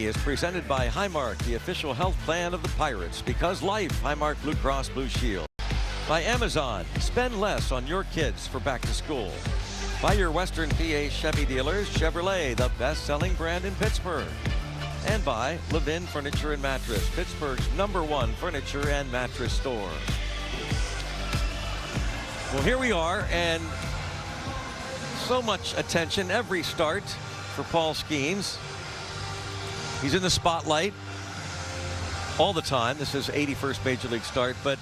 is presented by Highmark, the official health plan of the Pirates. Because life, Highmark Blue Cross Blue Shield. By Amazon, spend less on your kids for back to school. By your Western PA Chevy dealers, Chevrolet, the best-selling brand in Pittsburgh. And by Levin Furniture and Mattress, Pittsburgh's #1 furniture and mattress store. Well, here we are, and so much attention every start for Paul Skeens. He's in the spotlight all the time. This is 81st Major League start, but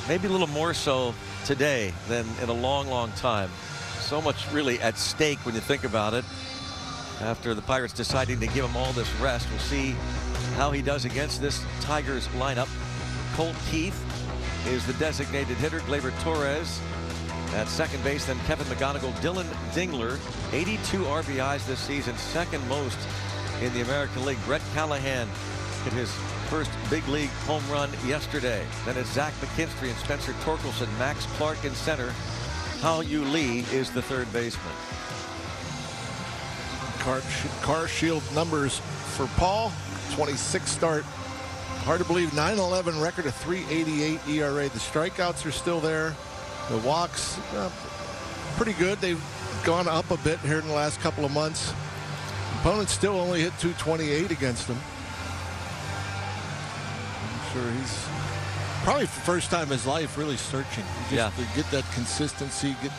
maybe a little more so today than in a long, long time. So much really at stake when you think about it. After the Pirates deciding to give him all this rest, we'll see how he does against this Tigers lineup. Colt Keith is the designated hitter. Gleyber Torres at second base, then Kevin McGonigal, Dylan Dingler, 82 RBIs this season, second most in the American League. Brett Callahan hit his first big league home run yesterday. Then it's Zach McKinstry and Spencer Torkelson, Max Clark in center. Hao Yu Lee is the third baseman. Car shield numbers for Paul. 26 start. Hard to believe, 9-11 record, a 3.88 ERA. The strikeouts are still there. The walks, pretty good. They've gone up a bit here in the last couple of months. Opponents still only hit 228 against him. I'm sure he's probably for the first time in his life really searching. Just to get that consistency, get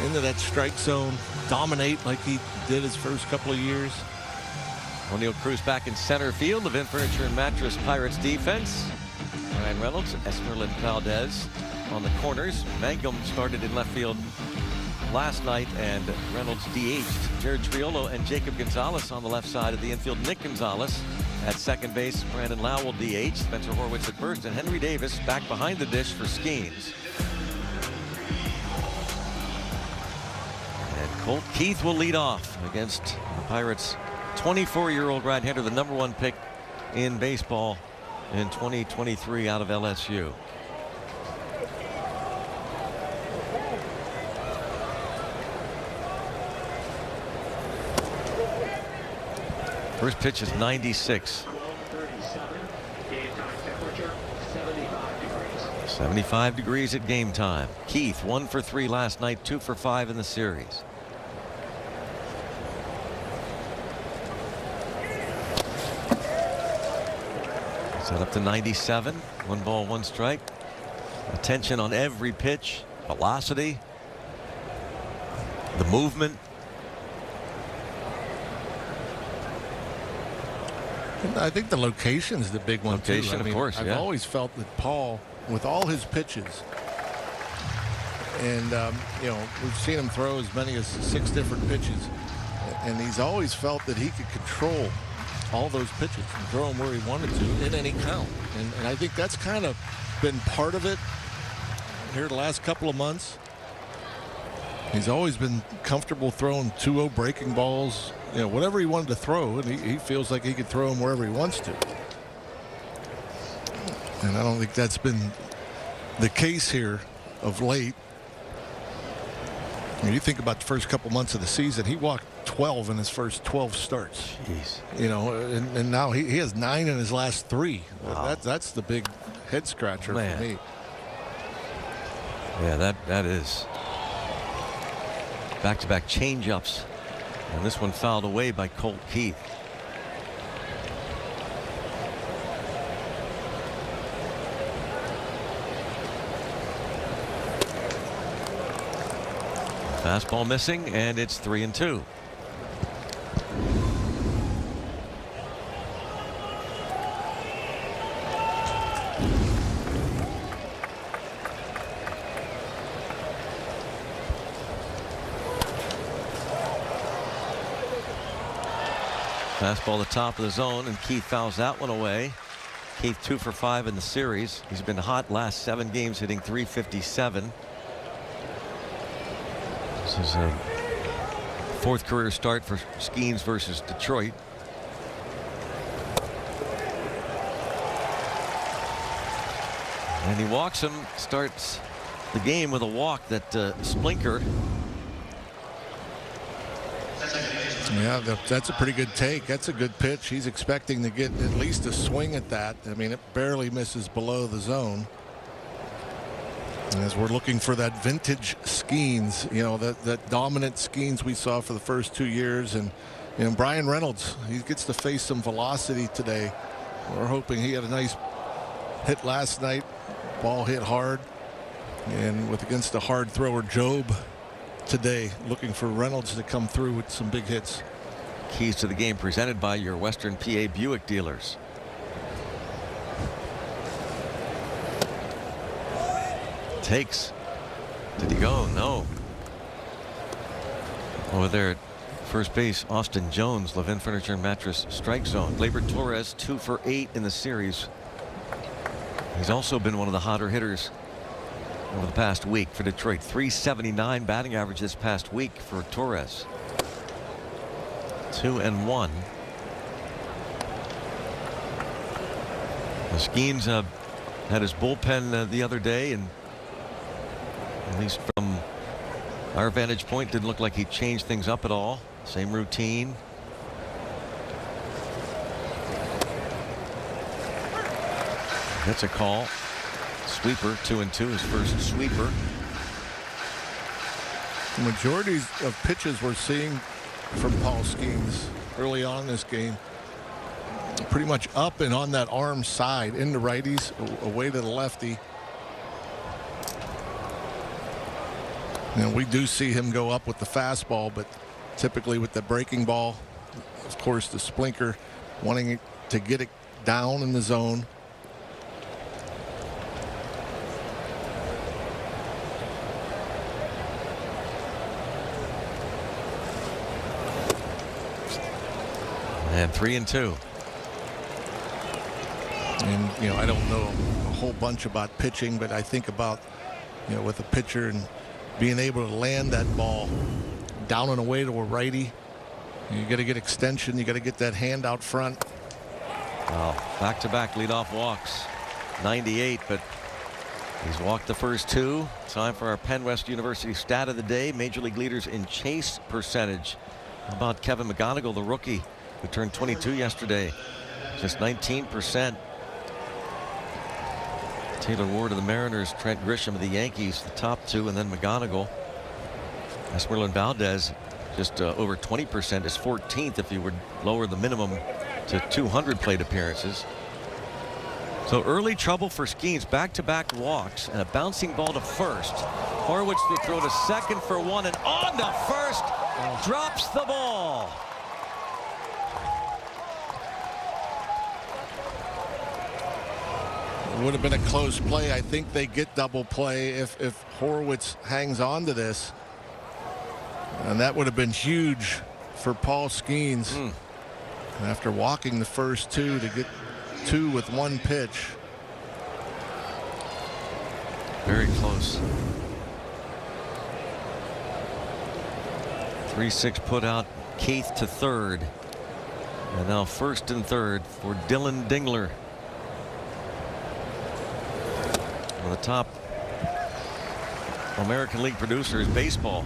into that strike zone, dominate like he did his first couple of years. O'Neill Cruz back in center field. Levin Furniture and Mattress Pirates defense. Ryan Reynolds, Esmeralyn Valdez on the corners. Mangum started in left field last night, and Reynolds DH'd. Jared Triolo and Jacob Gonzalez on the left side of the infield. Nick Gonzalez at second base. Brandon Lau will DH. Spencer Horwitz at first, and Henry Davis back behind the dish for Skeens. And Colt Keith will lead off against the Pirates' 24-year-old right-hander, the #1 pick in baseball in 2023 out of LSU. First pitch is 96. 75 degrees at game time. Keith 1 for 3 last night, 2 for 5 in the series. Set up to 97. 1 ball, 1 strike. Attention on every pitch. Velocity. The movement. I think the location is the big one too. Location, of course. I've always felt that Paul, with all his pitches, and you know, we've seen him throw as many as 6 different pitches, and he's always felt that he could control all those pitches and throw them where he wanted to in any count. And I think that's kind of been part of it here the last couple of months. He's always been comfortable throwing 2-0 breaking balls, you know, whatever he wanted to throw, and he feels like he could throw them wherever he wants to. And I don't think that's been the case here of late. When you think about the first couple months of the season, he walked 12 in his first 12 starts. Jeez. You know, and now he has 9 in his last 3. Wow. That's the big head scratcher for me. Yeah, that is. Back-to-back change-ups, and this one fouled away by Colt Keith. Fastball missing, and it's 3-2. Fastball the top of the zone, and Keith fouls that one away. Keith 2 for 5 in the series. He's been hot last 7 games, hitting .357. This is a 4th career start for Skeens versus Detroit. And he walks him, starts the game with a walk that Splinker Yeah, that's a pretty good take. That's a good pitch. He's expecting to get at least a swing at that. I mean, it barely misses below the zone. And as we're looking for that vintage Skeens, you know, that dominant Skeens we saw for the first 2 years. And, you know, Brian Reynolds, he gets to face some velocity today. We're hoping he had a nice hit last night. Ball hit hard. And against a hard thrower, Job, today, looking for Reynolds to come through with some big hits. Keys to the game presented by your Western PA Buick dealers. Takes. Did he go? No. Over there at first base, Austin Jones, Levin Furniture and Mattress strike zone. Gleyber Torres 2 for 8 in the series. He's also been one of the hotter hitters over the past week for Detroit. 379 batting average this past week for Torres. 2-1. The Skeens had his bullpen the other day, and at least from our vantage point, didn't look like he changed things up at all. Same routine. That's a call. Sweeper, 2-2, his first sweeper. The majority of pitches we're seeing from Paul Skeens early on in this game, pretty much up and on that arm side, into righties, away to the lefty. You know, we do see him go up with the fastball, but typically with the breaking ball, of course, the splinker, wanting to get it down in the zone. And 3-2. And, you know, I don't know a whole bunch about pitching, but I think about, you know, with a pitcher and being able to land that ball down and away to a righty. You got to get extension. You got to get that hand out front. Well, back-to-back leadoff walks. 98, but he's walked the first 2. Time for our Penn West University stat of the day. Major League leaders in chase percentage. How about Kevin McGonigal, the rookie, who turned 22 yesterday? Just 19%. Taylor Ward of the Mariners, Trent Grisham of the Yankees, the top 2, and then McGonigal. Esmeralda Valdez, just over 20%, is 14th if you would lower the minimum to 200 plate appearances. So early trouble for Skeens, back-to-back walks and a bouncing ball to first. Horwitz would throw to second for 1, and on to first, drops the ball. It would have been a close play. I think they get double play if Horwitz hangs on to this. And that would have been huge for Paul Skeens. After walking the first 2 to get 2 with 1 pitch. Very close. 3-6 put out Keith to third. And now first and third for Dylan Dingler. One of the top American League producers, baseball.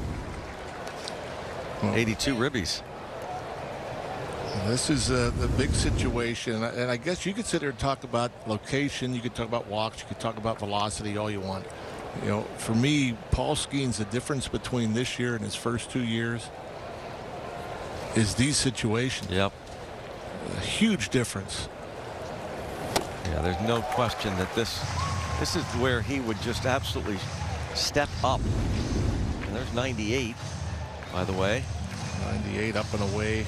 82 ribbies. This is the big situation, and I guess you could sit there and talk about location. You could talk about walks. You could talk about velocity all you want. You know, for me, Paul Skeens, the difference between this year and his first 2 years is these situations. Yep. A huge difference. Yeah, there's no question that this is where he would just absolutely step up. And there's 98, by the way. 98 up and away.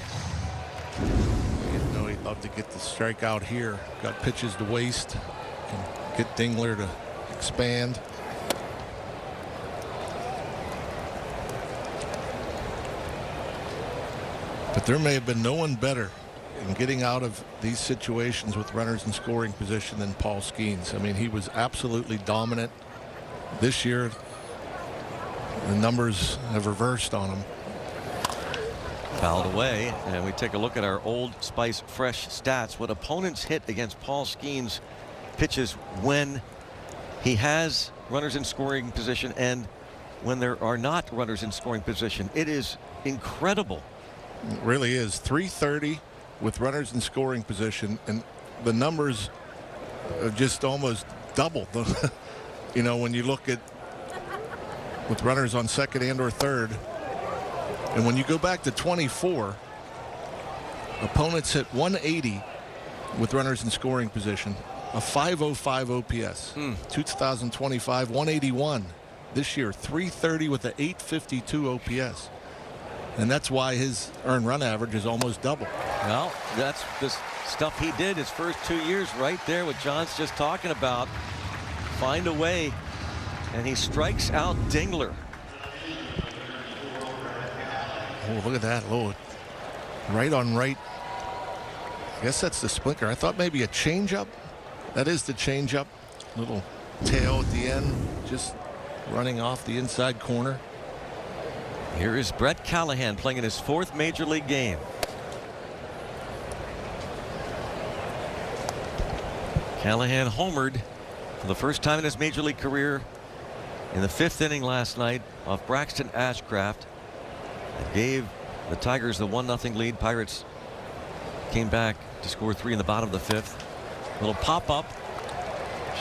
You know, he'd love to get the strikeout here. Got pitches to waste. Can get Dingler to expand. But there may have been no one better in getting out of these situations with runners in scoring position than Paul Skeens. I mean, he was absolutely dominant. This year, the numbers have reversed on him. Fouled away, and we take a look at our Old Spice Fresh stats. What opponents hit against Paul Skeens pitches when he has runners in scoring position and when there are not runners in scoring position. It is incredible. It really is. 330 with runners in scoring position, and the numbers have just almost doubled. You know, when you look at with runners on second and or third, and when you go back to 24, opponents hit 180 with runners in scoring position, a 505 OPS. 2025, 181. This year, 330 with a 852 OPS. And that's why his earned run average is almost double. Well, that's the stuff he did his first 2 years, right there, what John's just talking about. Find a way, and he strikes out Dingler. Oh, look at that. Oh, right on right. I guess that's the splinter. I thought maybe a changeup. That is the changeup. Little tail at the end, just running off the inside corner. Here is Brett Callahan playing in his 4th major league game. Callahan homered for the first time in his major league career in the 5th inning last night off Braxton Ashcraft. It gave the Tigers the 1-0 lead. Pirates came back to score 3 in the bottom of the 5th. Little pop up,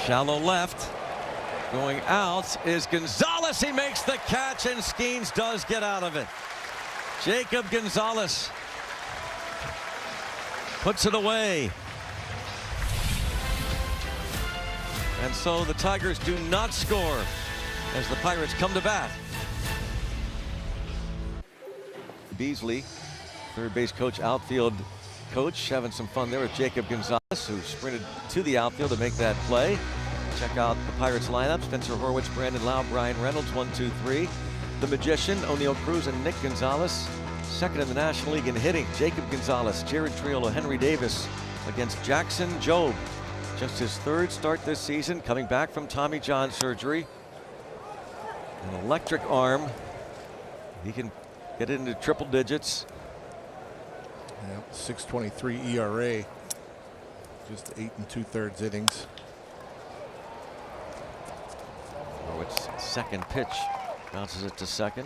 shallow left. Going out is Gonzalez. He makes the catch, and Skeens does get out of it. Jacob Gonzalez puts it away. And so the Tigers do not score as the Pirates come to bat. Beasley, third base coach, outfield coach, having some fun there with Jacob Gonzalez, who sprinted to the outfield to make that play. Check out the Pirates lineup: Spencer Horwitz, Brandon Lau, Brian Reynolds, 1, 2, 3. The Magician, O'Neill Cruz, and Nick Gonzalez. Second in the National League in hitting, Jacob Gonzalez. Jared Triolo, Henry Davis against Jackson Jobe. Just his 3rd start this season, coming back from Tommy John surgery. An electric arm. He can get it into triple digits. Yeah, 6.23 ERA. Just 8 2/3 innings. It's second pitch, bounces it to second.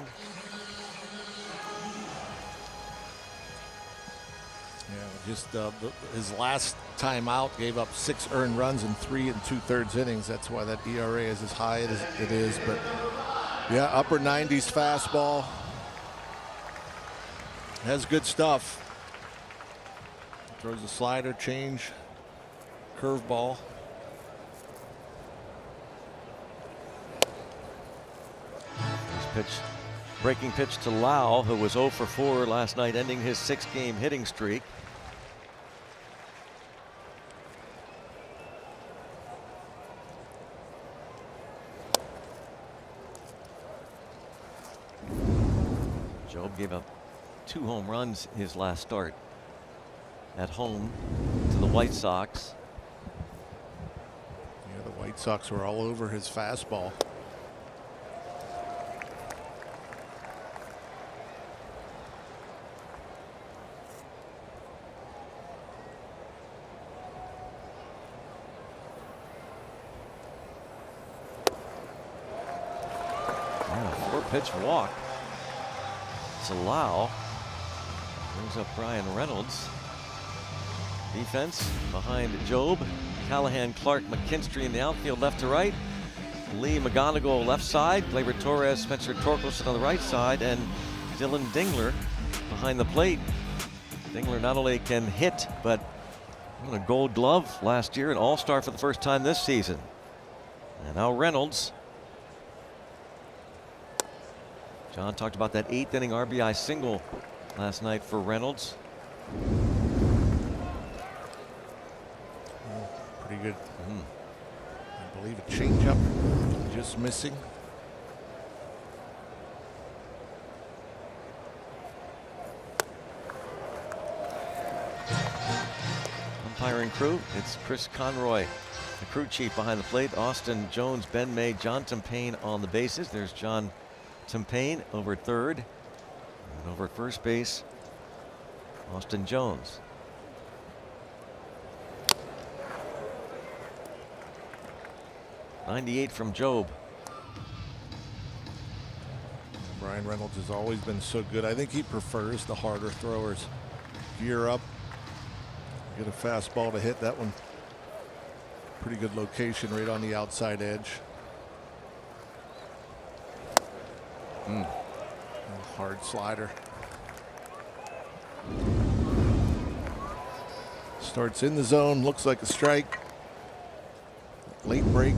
Yeah, just his last time out gave up 6 earned runs in 3 2/3 innings. That's why that ERA is as high as it is. But yeah, upper 90s fastball. Has good stuff. Throws a slider, change, curveball. Pitch, breaking pitch to Lau, who was 0 for 4 last night, ending his 6-game hitting streak. Jobe gave up 2 home runs his last start at home to the White Sox. Yeah, the White Sox were all over his fastball. Pitch walk. It's a Lau. Brings up Brian Reynolds. Defense behind Jobe. Callahan, Clark, McKinstry in the outfield, left to right. Lee McGonigal left side. Gleyber Torres, Spencer Torkelson on the right side, and Dylan Dingler behind the plate. Dingler not only can hit, but won a Gold Glove last year, an All-Star for the first time this season. And now Reynolds. John talked about that 8th inning RBI single last night for Reynolds. Pretty good. I believe a changeup, just missing. Umpiring crew, it's Chris Conroy, the crew chief behind the plate. Austin Jones, Ben May, John Tumpain on the bases. There's John Tumpain over at third, and over at first base, Austin Jones. '98 from Jobe. Brian Reynolds has always been so good. I think he prefers the harder throwers. Gear up, get a fastball to hit. That one, pretty good location right on the outside edge. Hard slider. Starts in the zone, looks like a strike. Late break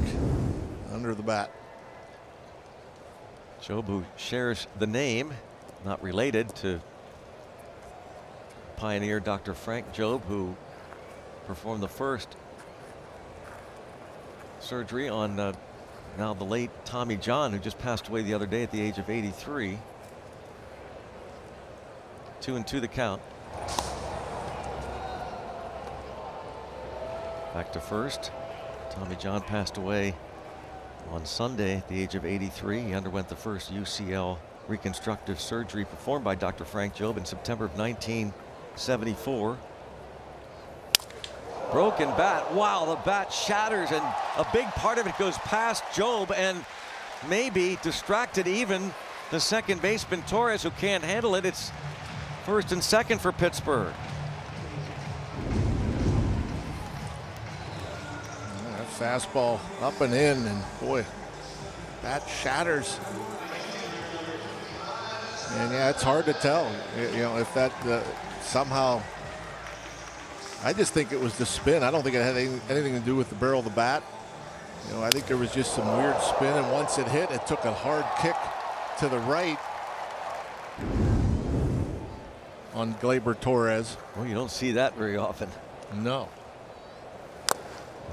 under the bat. Job, who shares the name, not related to pioneer Dr. Frank Job, who performed the first surgery on now the late Tommy John, who just passed away the other day at the age of 83. 2-2 the count. Back to first. Tommy John passed away on Sunday at the age of 83. He underwent the first UCL reconstructive surgery performed by Dr. Frank Job in September of 1974. Broken bat. Wow, the bat shatters, and a big part of it goes past Job and maybe distracted even the second baseman Torres, who can't handle it. It's first and second for Pittsburgh. Fastball up and in, and boy, that shatters. And yeah, it's hard to tell, you know, if that somehow. I just think it was the spin. I don't think it had anything to do with the barrel of the bat. You know, I think there was just some weird spin, and once it hit, it took a hard kick to the right on Gleyber Torres. Well, you don't see that very often. No.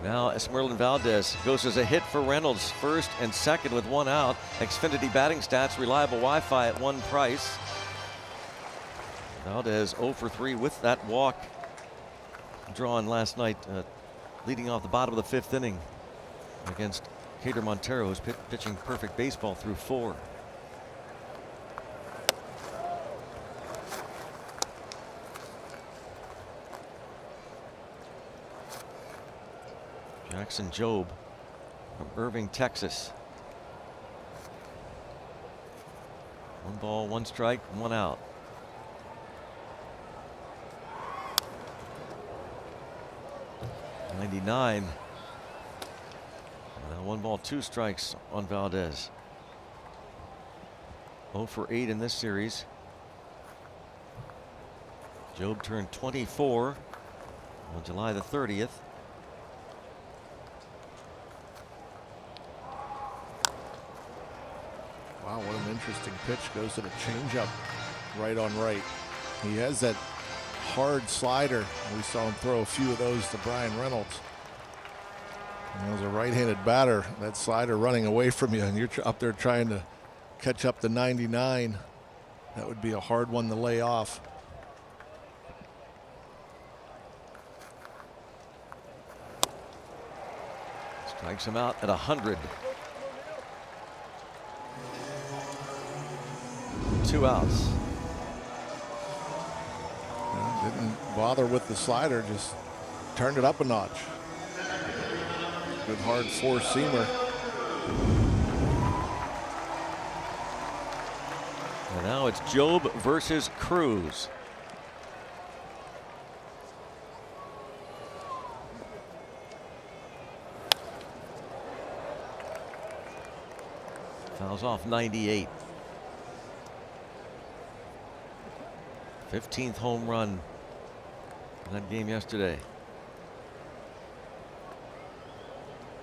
Now Esmeralda Valdez goes as a hit for Reynolds, first and second with one out. Xfinity batting stats, reliable Wi-Fi at one price. Valdez 0 for 3 with that walk drawn last night, leading off the bottom of the fifth inning against Cater Montero, who's pitching perfect baseball through 4. Jackson Job from Irving, Texas. 1 ball, 1 strike, 1 out. .99. Now 1 ball, 2 strikes on Valdez. 0 for 8 in this series. Job turned 24 on July the 30th. Wow, what an interesting pitch. Goes to the changeup, right on right. He has that hard slider. We saw him throw a few of those to Brian Reynolds. And as a right-handed batter, that slider running away from you, and you're up there trying to catch up to 99. That would be a hard one to lay off. Strikes him out at 100. 2 outs. Didn't bother with the slider, just turned it up a notch. Good hard 4-seamer. And now it's Job versus Cruz. Fouls off 98. 15th home run in that game yesterday.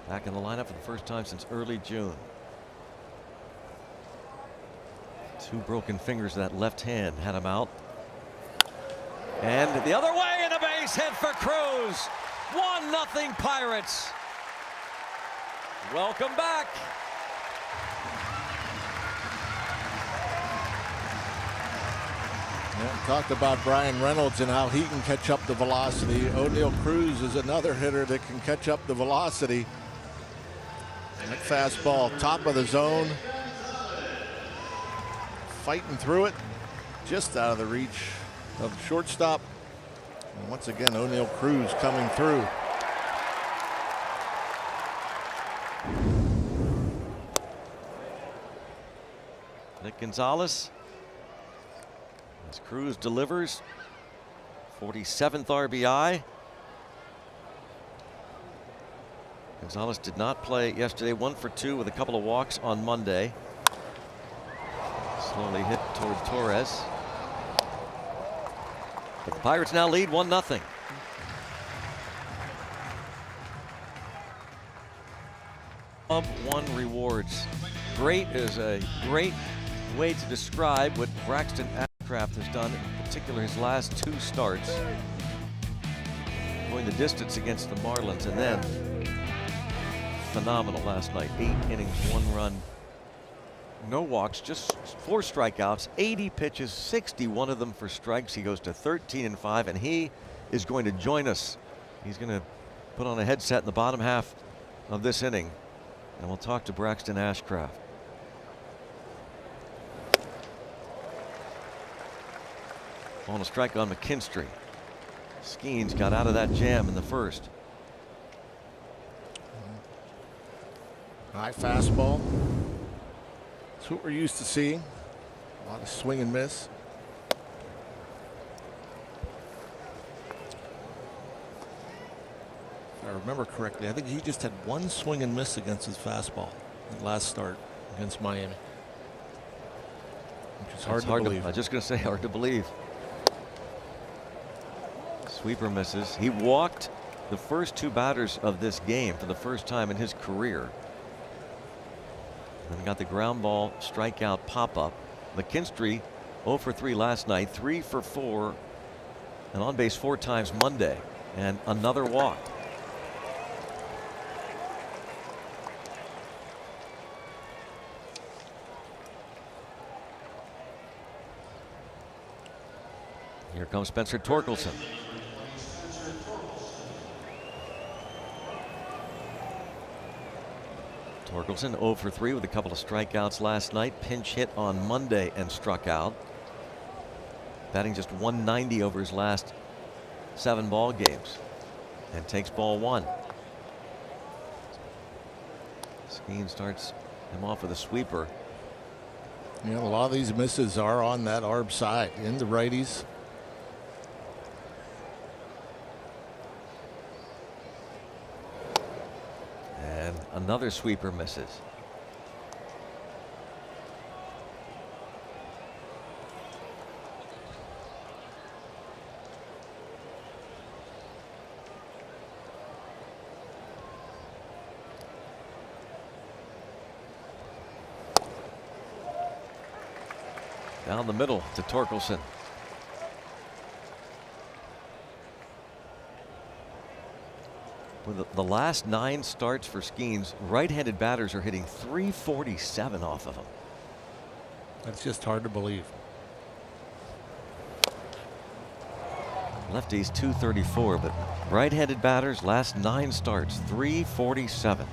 Back in the lineup for the first time since early June. 2 broken fingers of that left hand had him out. And the other way, and a base hit for Cruz. 1-0 Pirates. Welcome back. Yeah, talked about Brian Reynolds and how he can catch up the velocity. O'Neal Cruz is another hitter that can catch up the velocity. That fastball, top of the zone. Fighting through it. Just out of the reach of the shortstop. And once again, O'Neal Cruz coming through. Nick Gonzalez. As Cruz delivers. 47th RBI. Gonzalez did not play yesterday. 1 for 2 with a couple of walks on Monday. Slowly hit toward Torres. But the Pirates now lead 1-0. Club One rewards. Great is a great way to describe what Braxton Ashcraft has done, in particular his last 2 starts. Going the distance against the Marlins, and then phenomenal last night. 8 innings, 1 run, no walks, just 4 strikeouts, 80 pitches, 61 of them for strikes. He goes to 13-5, and he is going to join us. He's going to put on a headset in the bottom half of this inning, and we'll talk to Braxton Ashcraft. On a strike on McKinstry. Skeens got out of that jam in the first. High fastball. That's what we're used to seeing. A lot of swing and miss. If I remember correctly, I think he just had 1 swing and miss against his fastball in the last start against Miami. Which is hard to believe. I was just going to say, hard to believe. Sweeper misses. He walked the first 2 batters of this game for the first time in his career. And got the ground ball strikeout pop-up. McKinstry 0 for 3 last night, 3 for 4, and on base 4 times Monday, and another walk. Here comes Spencer Torkelson. Torkelson 0 for 3 with a couple of strikeouts last night. Pinch hit on Monday and struck out. Batting just 190 over his last 7 ball games, and takes ball 1. Skeen starts him off with a sweeper. You know, a lot of these misses are on that arb side, in the righties. And another sweeper misses. Down the middle to Torkelson. With the last 9 starts for Skeens, right-handed batters are hitting .347 off of him. That's just hard to believe. Lefties .234, but right-handed batters last 9 starts .347.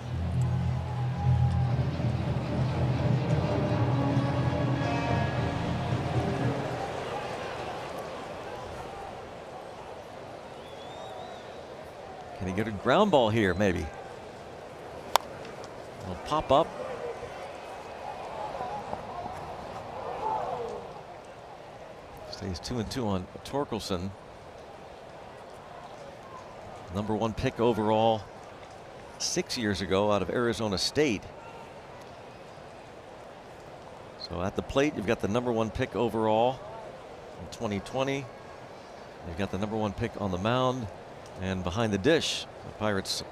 Can he get a ground ball here, maybe? It'll pop up. Stays 2-2 on Torkelson. Number 1 pick overall 6 years ago out of Arizona State. So at the plate, you've got the number 1 pick overall in 2020. You've got the number 1 pick on the mound. And behind the dish, the Pirates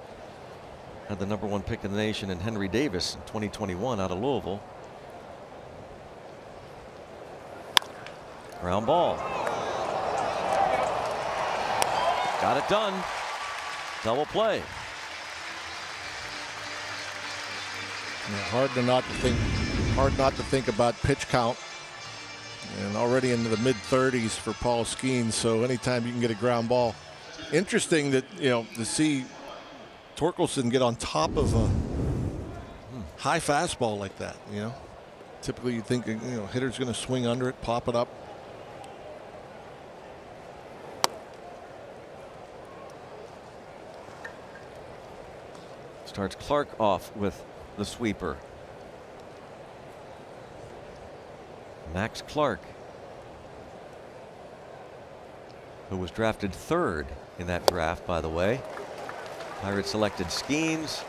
had the number 1 pick in the nation in Henry Davis in 2021 out of Louisville. Ground ball. Got it done. Double play. Yeah, hard not to think about pitch count. And already into the mid-30s for Paul Skeens. So anytime you can get a ground ball. Interesting that, you know, to see Torkelson get on top of a high fastball like that. You know, typically you think, you know, hitter's going to swing under it, pop it up. Starts Clark off with the sweeper. Max Clark, who was drafted 3rd in that draft, by the way. Pirates selected Skeens.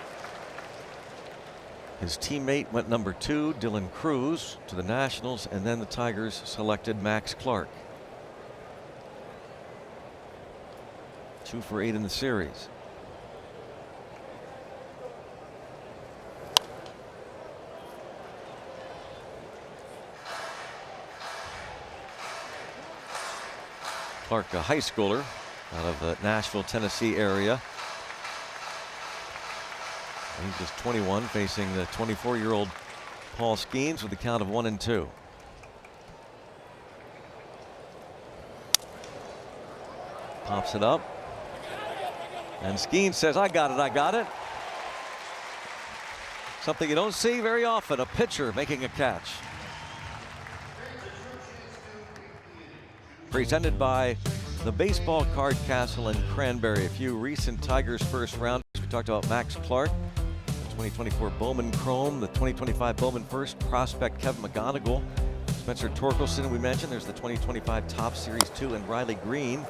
His teammate went number 2, Dylan Cruz, to the Nationals, and then the Tigers selected Max Clark. 2 for 8 in the series. Clark, a high schooler out of the Nashville, Tennessee area. He's just 21, facing the 24-year-old Paul Skeens with a count of 1-2. Pops it up. And Skeens says, I got it, I got it. Something you don't see very often, a pitcher making a catch. Presented by the Baseball Card Castle in Cranberry. A few recent Tigers first rounders. We talked about Max Clark, 2024 Bowman Chrome, the 2025 Bowman First prospect Kevin McGonigal, Spencer Torkelson we mentioned. There's the 2025 Top Series 2 and Riley Green.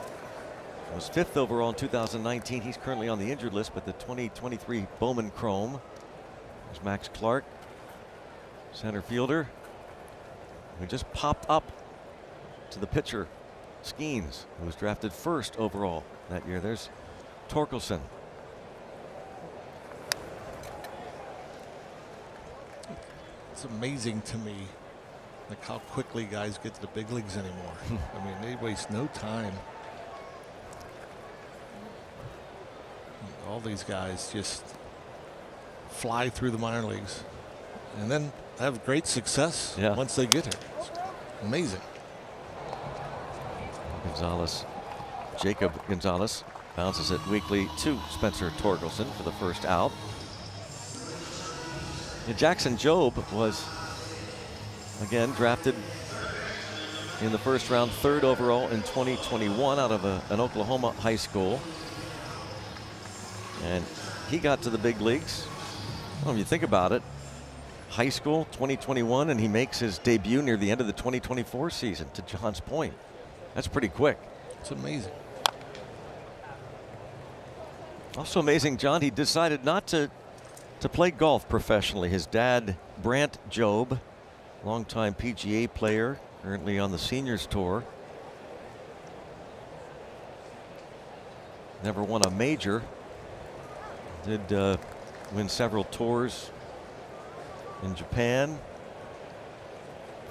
Was 5th overall in 2019. He's currently on the injured list, but the 2023 Bowman Chrome. There's Max Clark, center fielder. We just popped up to the pitcher, Skeens, who was drafted 1st overall that year. There's Torkelson. It's amazing to me, like how quickly guys get to the big leagues anymore. I mean, they waste no time. All these guys just fly through the minor leagues and then have great success once they get here. It's amazing. Gonzalez, Jacob Gonzalez bounces it weakly to Spencer Torkelson for the first out. And Jackson Jobe was again drafted in the first round, 3rd overall in 2021 out of an Oklahoma high school. And he got to the big leagues. Well, if you think about it, high school 2021, and he makes his debut near the end of the 2024 season, to John's point. That's pretty quick. It's amazing. Also amazing, John, he decided not to play golf professionally. His dad, Brant Jobe, longtime PGA player, currently on the Seniors Tour. Never won a major. Did win several tours in Japan.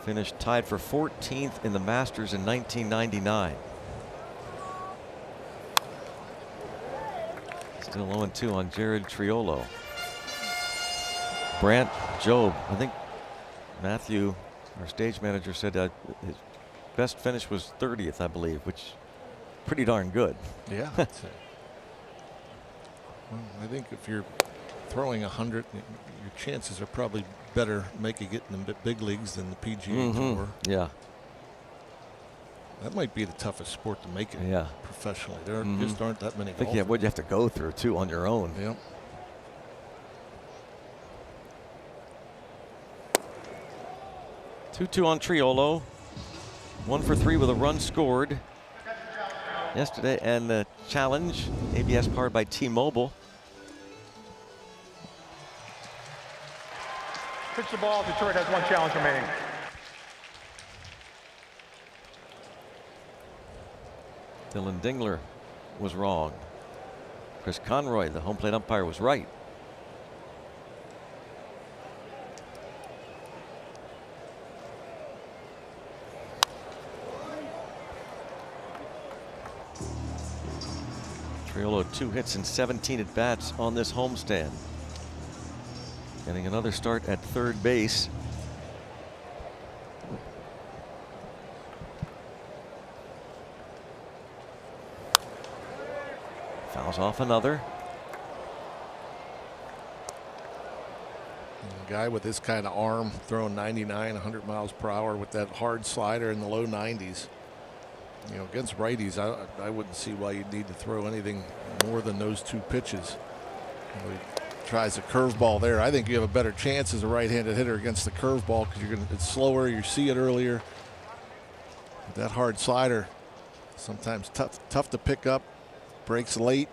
Finished tied for 14th in the Masters in 1999. Still 0-2 on Jared Triolo. Brant Jobe, I think Matthew, our stage manager, said his best finish was 30th, I believe, which pretty darn good. Yeah. Well, I think if you're throwing 100, your chances are probably better making it in the big leagues than the PGA Tour. Yeah. That might be the toughest sport to make it professionally. There just aren't that many golfers. Yeah, what you have to go through too on your own. Yep. 2-2 on Triolo. 1 for 3 with a run scored yesterday, and the challenge, ABS powered by T-Mobile. Pitch the ball. Detroit has 1 challenge remaining. Dylan Dingler was wrong. Chris Conroy, the home plate umpire, was right. Triolo 2 hits and 17 at bats on this homestand. Getting another start at third base. Fouls off another. A guy with this kind of arm throwing 99, 100 miles per hour with that hard slider in the low 90s. You know, against righties, I wouldn't see why you'd need to throw anything more than those 2 pitches. You know, tries a curveball there. I think you have a better chance as a right-handed hitter against the curveball because it's slower. You see it earlier. That hard slider, sometimes tough to pick up. Breaks late.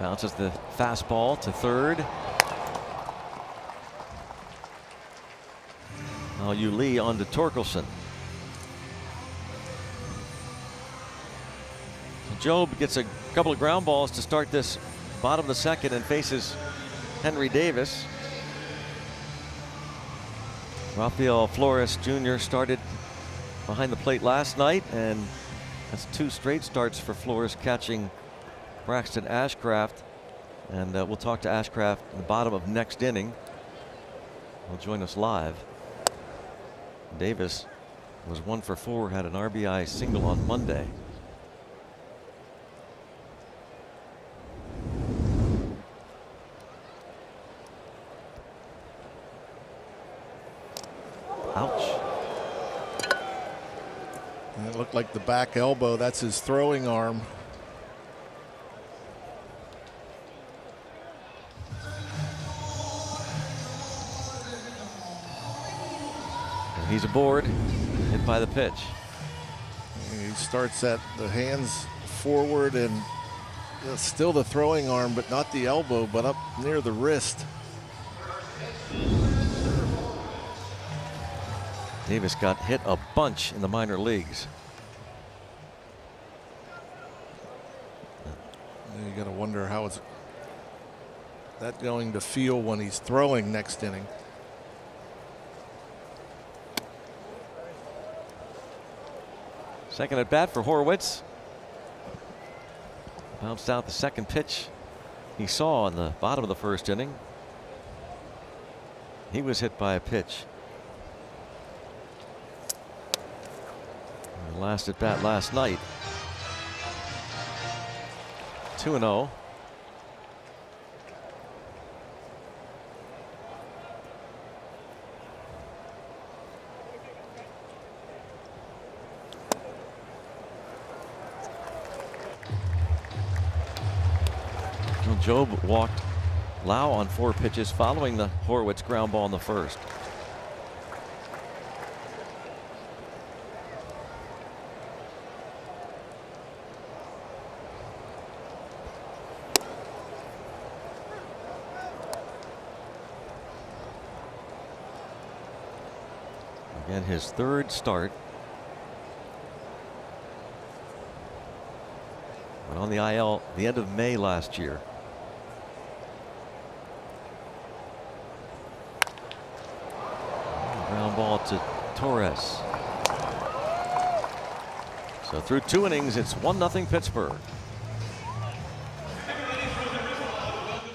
Bounces the fastball to third. Now Lee on to Torkelson. Job gets a couple of ground balls to start this bottom of the second and faces Henry Davis. Rafael Flores Jr. started behind the plate last night, and that's 2 straight starts for Flores catching Braxton Ashcraft. And we'll talk to Ashcraft in the bottom of next inning. He'll join us live. Davis was 1 for 4, had an RBI single on Monday. Ouch. And it looked like the back elbow. That's his throwing arm. And he's aboard, hit by the pitch. He starts at the hands forward and still the throwing arm, but not the elbow, but up near the wrist. Davis got hit a bunch in the minor leagues. You got to wonder how is that going to feel when he's throwing next inning. Second at bat for Horwitz. Bounced out the second pitch he saw in the bottom of the first inning. He was hit by a pitch. Last at bat last night. 2-0. Job walked Lau on 4 pitches following the Horwitz ground ball in the first. Again, his 3rd start. Went on the IL the end of May last year. Ground ball to Torres. So through 2 innings, it's 1-0 Pittsburgh.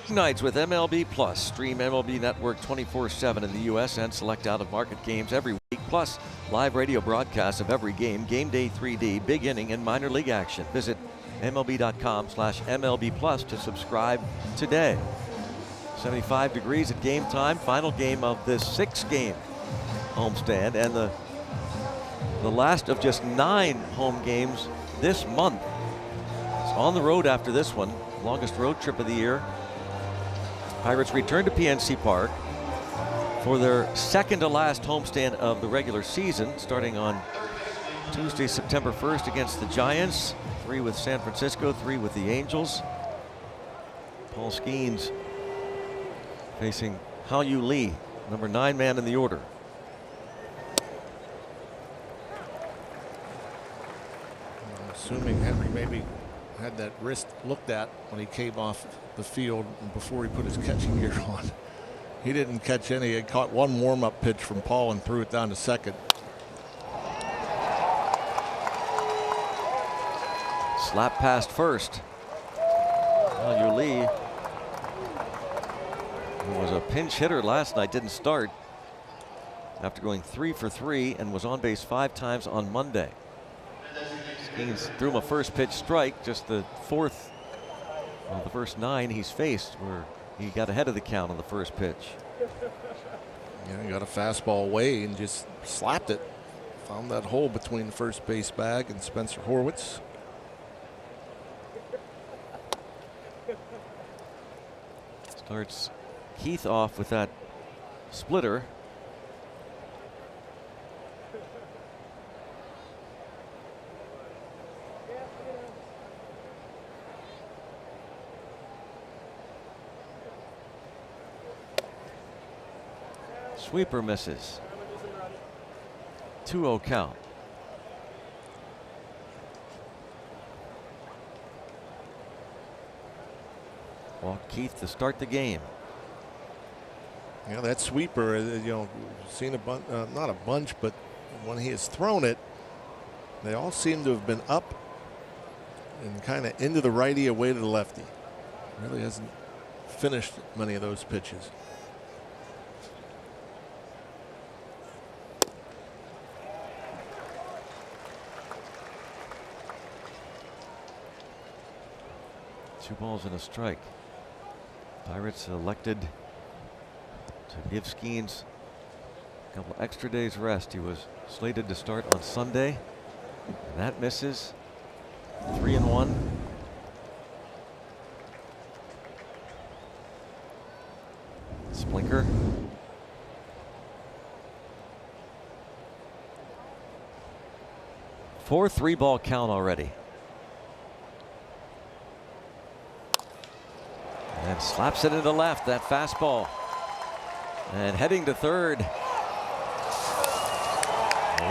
Nights with MLB Plus. Stream MLB Network 24/7 in the U.S. and select out-of-market games every week. Plus live radio broadcasts of every game, game day 3D, big inning, and minor league action. Visit MLB.com/MLB Plus to subscribe today. 75 degrees at game time. Final game of this 6-game homestand and the last of just 9 home games this month. It's on the road after this one. Longest road trip of the year. Pirates return to PNC Park for their 2nd to last homestand of the regular season, starting on Tuesday, September 1st against the Giants. 3 with San Francisco, 3 with the Angels. Paul Skeens facing Hao-Yu Lee, number 9 man in the order. I'm assuming Henry maybe had that wrist looked at when he came off the field before he put his catching gear on. He didn't catch any. He caught 1 warm-up pitch from Paul and threw it down to second. Slap past first. Hao-Yu Lee, who was a pinch hitter last night, didn't start after going 3 for 3 and was on base 5 times on Monday. Skeens threw him a first pitch strike, just the 4th of the first 9 he's faced where he got ahead of the count on the first pitch. Yeah, he got a fastball away and just slapped it. Found that hole between the first base bag and Spencer Horwitz. Starts Keith off with that splitter. Sweeper misses. 2-0 count. Walked Keith to start the game. Yeah, that sweeper, seen not a bunch, but when he has thrown it, they all seem to have been up and kind of into the righty, away to the lefty. Really hasn't finished many of those pitches. Two balls and a strike. Pirates elected to give Skeens a couple extra days rest. He was slated to start on Sunday, and that misses. 3-1. Splinker. Four 3-ball count already. And slaps it into left, that fastball. And heading to third.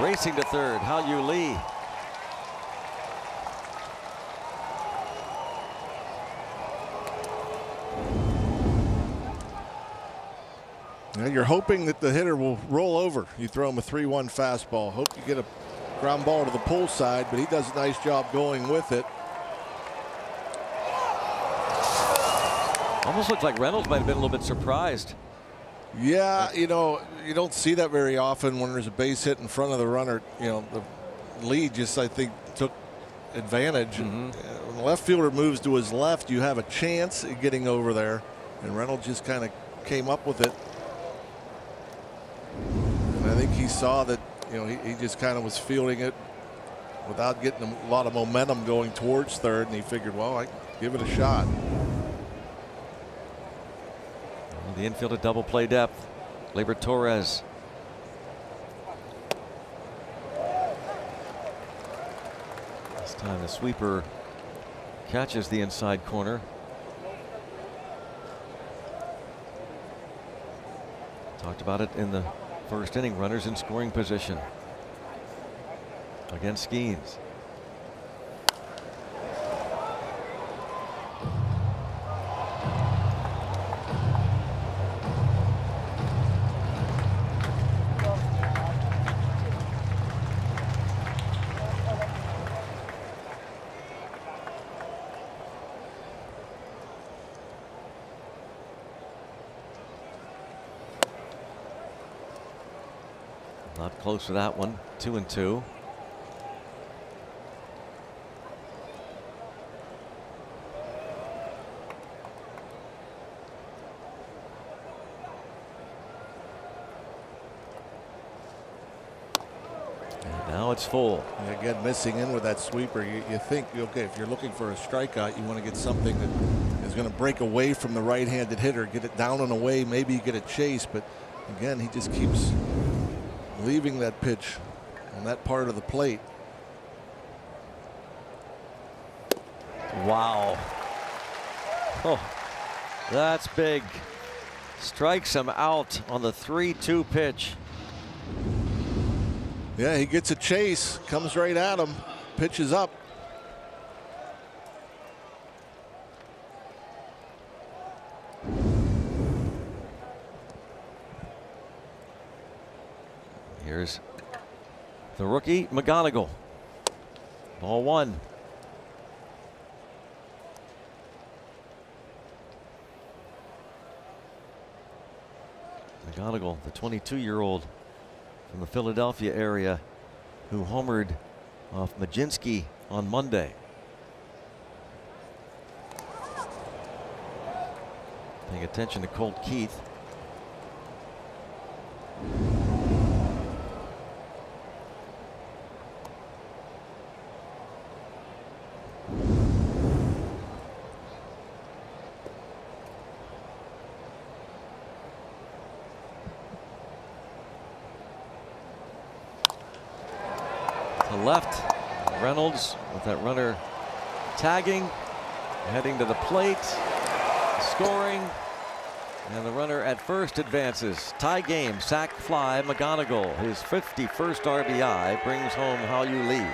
Racing to third, Hao-Yu Lee. Now you're hoping that the hitter will roll over. You throw him a 3-1 fastball. Hope you get a ground ball to the pull side, but he does a nice job going with it. Almost looked like Reynolds might have been a little bit surprised. Yeah, you don't see that very often when there's a base hit in front of the runner. The lead just, I think, took advantage. When the left fielder moves to his left, you have a chance at getting over there. And Reynolds just kind of came up with it. And I think he saw that, he just kind of was fielding it without getting a lot of momentum going towards third. And he figured, well, I give it a shot. The infield at double play depth. Gleyber Torres. This time the sweeper catches the inside corner. Talked about it in the first inning. Runners in scoring position against Skeens. Not close to that one. 2-2. And now it's full. Again, missing in with that sweeper. You think, okay, if you're looking for a strikeout, you want to get something that is going to break away from the right-handed hitter, get it down and away, maybe you get a chase. But again, he just keeps leaving that pitch on that part of the plate. Wow. Oh, that's big. Strikes him out on the 3-2 pitch. Yeah, he gets a chase, comes right at him, pitches up. Here's the rookie, McGonigal. Ball one. McGonigal, the 22-year-old from the Philadelphia area who homered off Majinski on Monday. Paying attention to Colt Keith. left. Reynolds with that runner tagging, heading to the plate, scoring. And the runner at first advances. Tie game, sac fly, McGonigal. His 51st RBI brings home Hao-Yu Lee.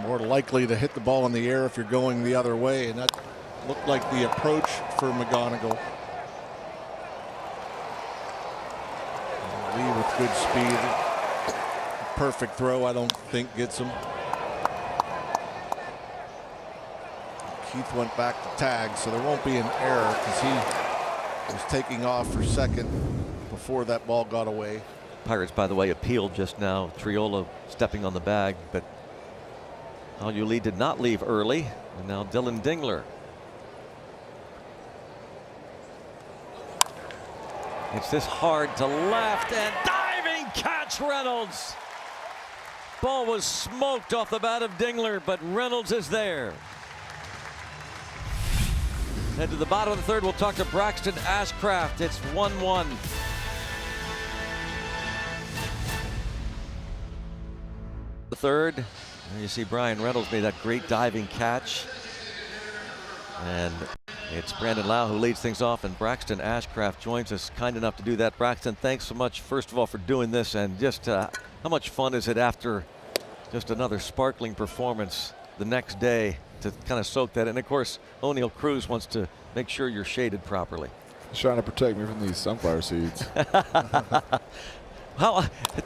More likely to hit the ball in the air if you're going the other way, and that looked like the approach for McGonigal. Lee with good speed. Perfect throw, I don't think, gets him. Keith went back to tag, so there won't be an error because he was taking off for second before that ball got away. Pirates, by the way, appealed just now. Triolo stepping on the bag, but Hao-Yu Lee did not leave early. And now Dylan Dingler. It's this hard to left and diving catch, Reynolds. Ball was smoked off the bat of Dingler, but Reynolds is there. Head to the bottom of the third. We'll talk to Braxton Ashcraft. It's 1-1. The third. There you see Brian Reynolds made that great diving catch. And it's Brandon Lau who leads things off, and Braxton Ashcraft joins us, kind enough to do that. Braxton, thanks so much, first of all, for doing this, and just how much fun is it after just another sparkling performance the next day to kind of soak that in? Of course, O'Neill Cruz wants to make sure you're shaded properly. He's trying to protect me from these sunflower seeds.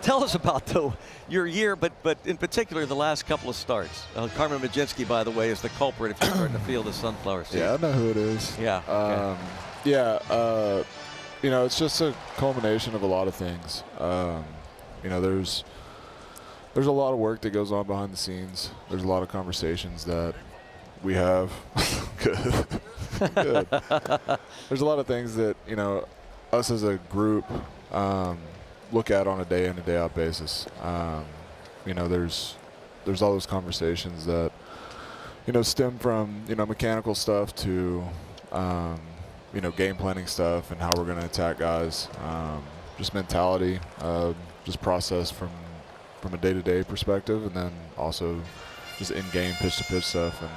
Tell us about your year, but in particular the last couple of starts. Carmen Majinski, by the way, is the culprit if you're starting to feel the sunflower seeds. Yeah, I know who it is. Yeah. You know, it's just a culmination of a lot of things. You know, there's a lot of work that goes on behind the scenes. There's a lot of conversations that we have. Good. Good. There's a lot of things that, you know, us as a group look at on a day in and day out basis. You know, there's all those conversations that, you know, stem from, you know, mechanical stuff to, you know, game planning stuff and how we're going to attack guys. Just mentality, just process from a day-to-day perspective, and then also just in-game pitch-to-pitch stuff. And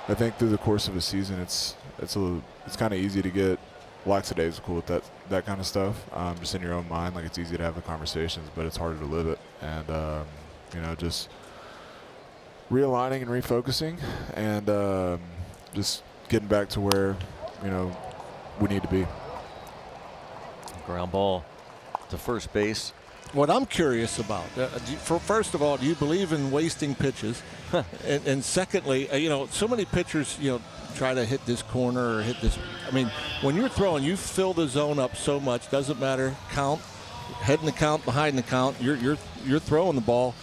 I think through the course of a season, it's kind of easy to get lackadaisical with that kind of stuff, just in your own mind. Like, it's easy to have the conversations, but it's harder to live it. And you know, just realigning and refocusing, and just getting back to where, you know, we need to be. Ground ball to first base. What I'm curious about, first of all, do you believe in wasting pitches? and secondly, you know, so many pitchers, you know, try to hit this corner or hit this. I mean, when you're throwing, you fill the zone up so much. Doesn't matter, count, head in the count, behind the count. You're throwing the ball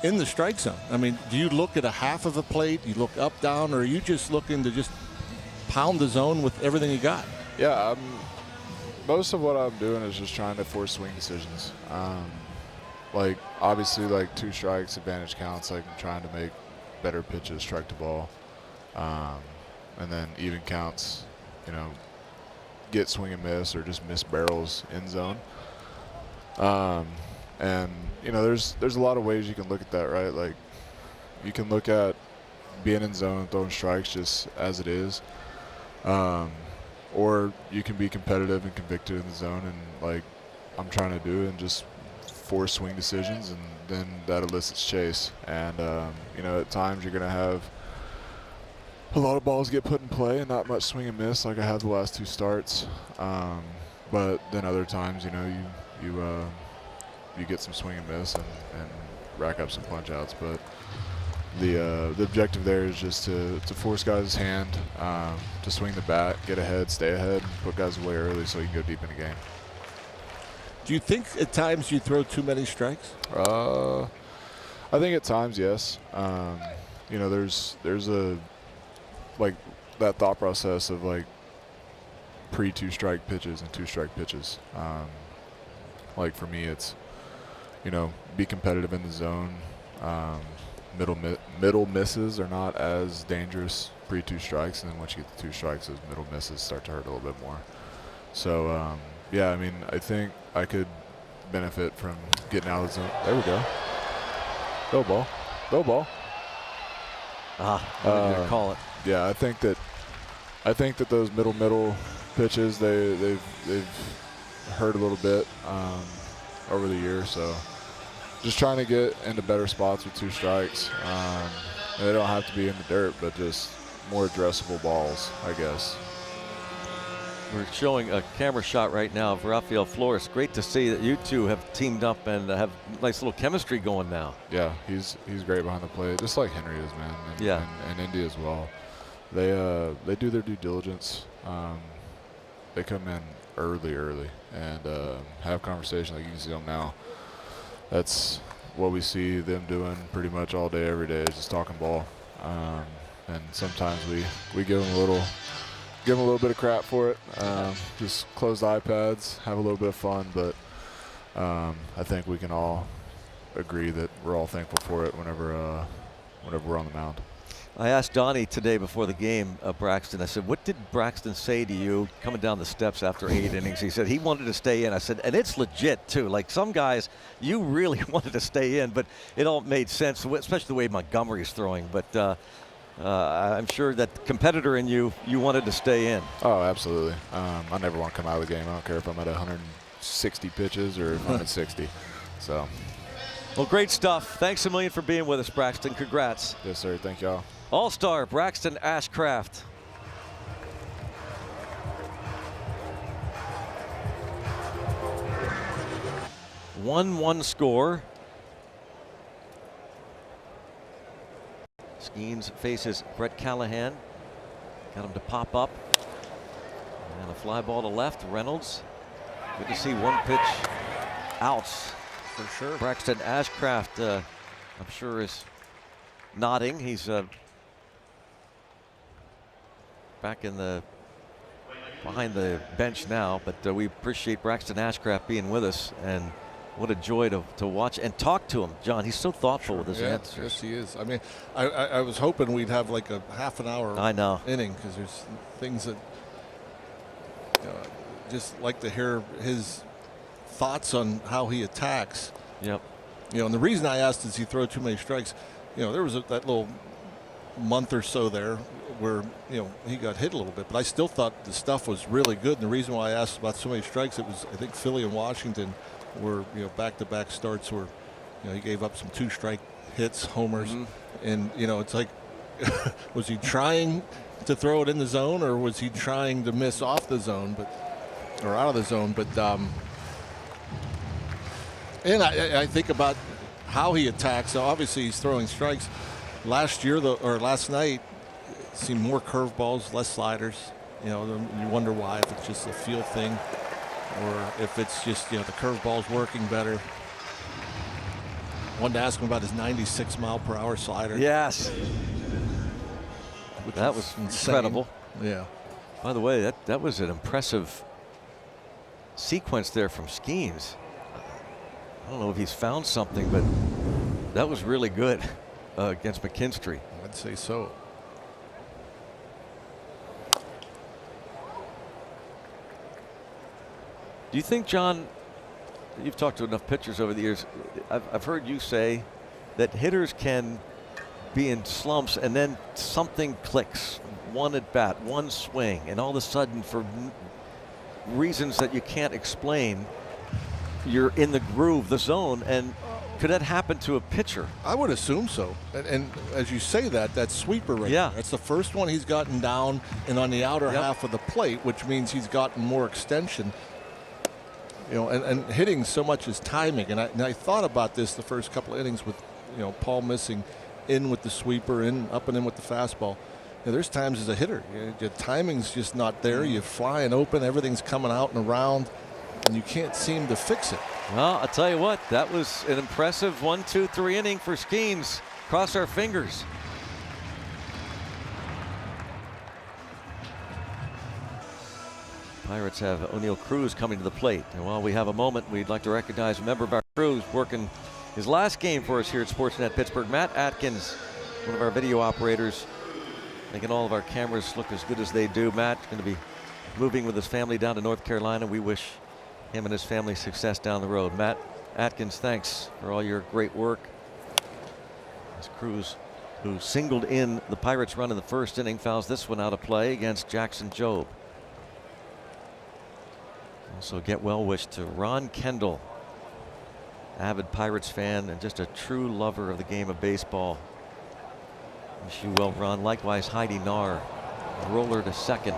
in the strike zone. I mean, do you look at a half of a plate? You look up, down, or are you just looking to just pound the zone with everything you got? Yeah, most of what I'm doing is just trying to force swing decisions. Like, obviously, like 2 strikes, advantage counts. Like, I'm trying to make better pitches, strike to ball. And then even counts, you know, get swing and miss or just miss barrels in zone. And, you know, there's a lot of ways you can look at that, right? Like, you can look at being in zone, throwing strikes just as it is. Or you can be competitive and convicted in the zone, and like I'm trying to do, and just force swing decisions, and then that elicits chase. And you know, at times you're gonna have a lot of balls get put in play and not much swing and miss, like I had the last 2 starts. But then other times, you know, you get some swing and miss and rack up some punch outs. But the objective there is just to force guys' hand, to swing the bat, get ahead, stay ahead, and put guys away early so you can go deep in the game. Do you think at times you throw too many strikes? I think at times, yes. You know, there's a, like, that thought process of like pre-2-strike pitches and 2-strike pitches. Like for me, it's, you know, be competitive in the zone. Middle misses are not as dangerous pre-2 strikes, and then once you get the 2 strikes, those middle misses start to hurt a little bit more. So Yeah, I mean, I think I could benefit from getting out of the zone. There we go. Go ball. Go ball. Call it. Yeah, I think that those middle pitches they've hurt a little bit over the year. So just trying to get into better spots with 2 strikes. They don't have to be in the dirt, but just more addressable balls, I guess. We're showing a camera shot right now of Rafael Flores. Great to see that you two have teamed up and have nice little chemistry going now. Yeah, he's great behind the plate, just like Henry is, man. And Indy as well. They do their due diligence. They come in early and have conversation like you can see them now. That's what we see them doing pretty much all day, every day, is just talking ball. And sometimes we give them a little bit of crap for it. Just close the iPads, have a little bit of fun, but I think we can all agree that we're all thankful for it whenever we're on the mound. I asked Donnie today before the game, Braxton, I said, what did Braxton say to you coming down the steps after 8 innings? He said he wanted to stay in. I said, and it's legit too. Like some guys, you really wanted to stay in, but it all made sense, especially the way Montgomery's throwing. But I'm sure that the competitor in you wanted to stay in. Oh, absolutely. I never want to come out of the game. I don't care if I'm at 160 pitches or if I'm at 60. So. Well, great stuff. Thanks a million for being with us, Braxton. Congrats. Yes, sir. Thank y'all. All-star Braxton Ashcraft. One score. Skeens faces Brett Callahan. Got him to pop up. And a fly ball to left. Reynolds. Good to see one pitch outs. For sure. Braxton Ashcraft, I'm sure, is nodding. He's back behind the bench now, but we appreciate Braxton Ashcraft being with us, and what a joy to watch and talk to him. John, he's so thoughtful with his answers. Yes, he is. I mean, I was hoping we'd have like a half an hour inning, because there's things that just like to hear his thoughts on how he attacks. Yep. And the reason I asked is he throw too many strikes. There was that little month or so there where he got hit a little bit, but I still thought the stuff was really good. And the reason why I asked about so many strikes, it was, I think, Philly and Washington were back-to-back starts where he gave up some 2-strike hits, homers, and it's like, was he trying to throw it in the zone, or was he trying to miss off the zone, or out of the zone? But and I think about how he attacks. So obviously he's throwing strikes. Last night, it seemed more curveballs, less sliders. You wonder why, if it's just a feel thing, or if it's just the curveball's working better. Wanted to ask him about his 96-mile-per-hour slider. Yes, that was incredible. Yeah. By the way, that was an impressive sequence there from Skeens. I don't know if he's found something, but that was really good against McKinstry. I'd say so. Do you think, John, you've talked to enough pitchers over the years, I've heard you say that hitters can be in slumps and then something clicks, one at bat, one swing, and all of a sudden, for reasons that you can't explain, you're in the groove, the zone, and could that happen to a pitcher? I would assume so. And as you say that sweeper right there, that's the first one he's gotten down and on the outer half of the plate, which means he's gotten more extension. And hitting so much is timing. And I thought about this the first couple of innings with, Paul missing in with the sweeper, up and in with the fastball. There's times as a hitter, your timing's just not there. You're flying open, everything's coming out and around, and you can't seem to fix it. Well, I'll tell you what, that was an impressive 1, 2, 3 inning for Skeens. Cross our fingers. Pirates have O'Neill Cruz coming to the plate. And while we have a moment, we'd like to recognize a member of our crew who's working his last game for us here at Sportsnet Pittsburgh. Matt Atkins, one of our video operators, making all of our cameras look as good as they do. Matt's going to be moving with his family down to North Carolina. We wish him and his family's success down the road. Matt Atkins, thanks for all your great work. As Cruz, who singled in the Pirates run in the first inning, fouls this one out of play against Jackson Jobe. Also get well wish to Ron Kendall, avid Pirates fan and just a true lover of the game of baseball. Wish you well, Ron. Likewise, Heidi Nahr, roller to second.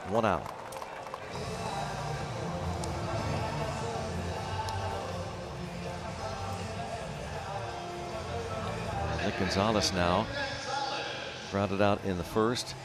1 out. Nick Gonzalez now grounded out in the first.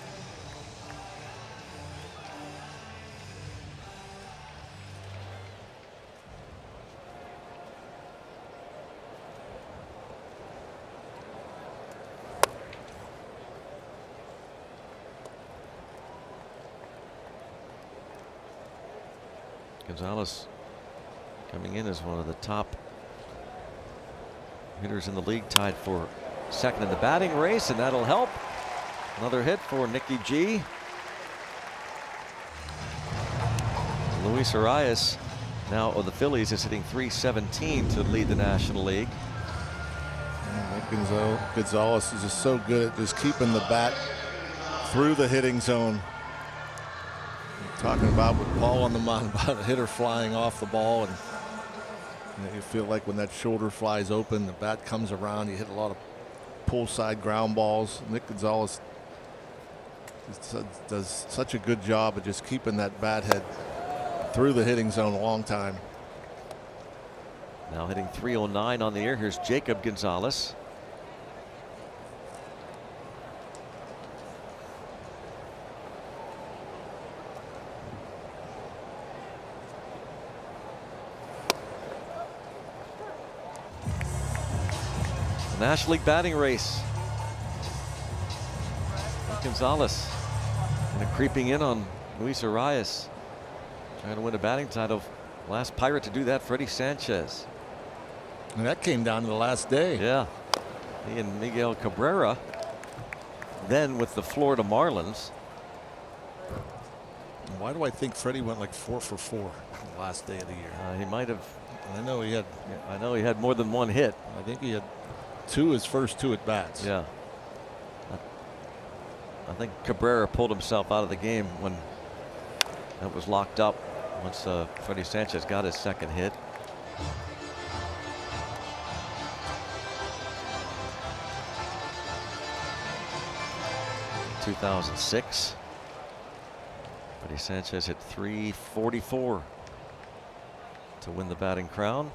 Gonzalez coming in as one of the top hitters in the league, tied for second in the batting race, and that'll help. Another hit for Nicky G. Luis Arias, now of the Phillies, is hitting .317 to lead the National League. Nick Gonzalez is just so good at just keeping the bat through the hitting zone. Talking about with Paul on the mound about a hitter flying off the ball, and you feel like when that shoulder flies open, the bat comes around, you hit a lot of pull side ground balls. Nick Gonzalez does such a good job of just keeping that bat head through the hitting zone a long time. Now hitting .309 on the year. Here's Jacob Gonzalez. National League batting race. Gonzalez and creeping in on Luis Arias, trying to win a batting title. Last Pirate to do that, Freddie Sanchez. And that came down to the last day. Yeah, he and Miguel Cabrera. Then with the Florida Marlins. Why do I think Freddie went like 4 for 4 the last day of the year? He might have. I know he had. I know he had more than one hit. I think he had his first 2 at bats. Yeah. I think Cabrera pulled himself out of the game when that was locked up once Freddie Sanchez got his second hit. In 2006. Freddie Sanchez hit .344 to win the batting crown.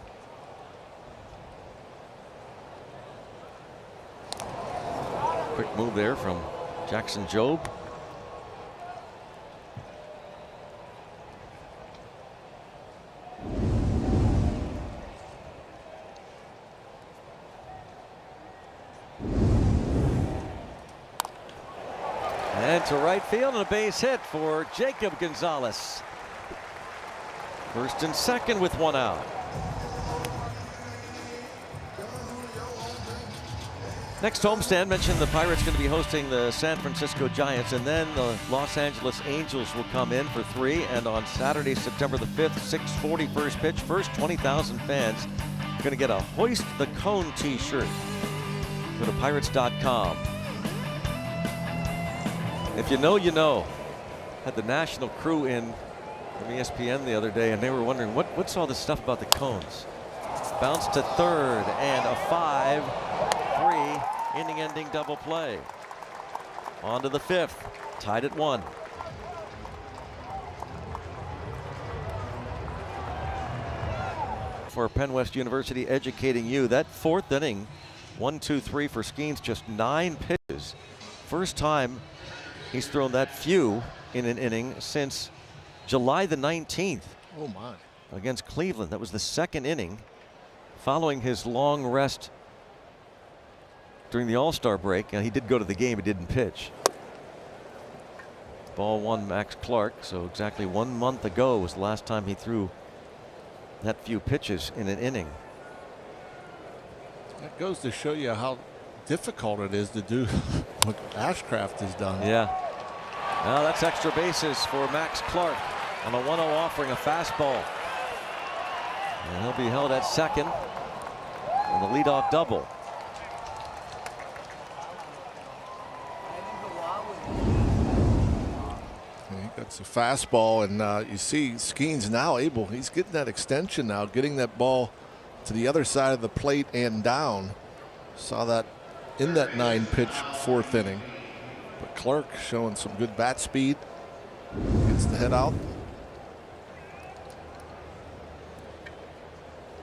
Quick move there from Jackson Jobe. And to right field, and a base hit for Jacob Gonzalez. First and second with 1 out. Next homestand, mentioned the Pirates going to be hosting the San Francisco Giants, and then the Los Angeles Angels will come in for 3. And on Saturday, September the 5th, 6:40 first pitch. First 20,000 fans are going to get a Hoist the Cone t-shirt. Go to pirates.com. If you know, you know. Had the national crew in from ESPN the other day, and they were wondering what's all this stuff about the cones. Bounce to third, and a 5-3 inning-ending double play. On to the 5th, tied at 1. For Penn West University, educating you. That 4th inning, 1-2-3 for Skeens, just 9 pitches. First time he's thrown that few in an inning since July the 19th. Oh my. Against Cleveland. That was the 2nd inning following his long rest during the All-Star break. He did go to the game, he didn't pitch. Ball 1, Max Clark. So exactly 1 month ago was the last time he threw that few pitches in an inning. That goes to show you how difficult it is to do what Ashcraft has done. Yeah. Now that's extra bases for Max Clark. on a 1-0 offering, a fastball. And he'll be held at second in the leadoff double. That's a fastball, and you see Skeens now he's getting that extension now, getting that ball to the other side of the plate and down. Saw that in that 9-pitch 4th inning. But Clark showing some good bat speed. Gets the head out.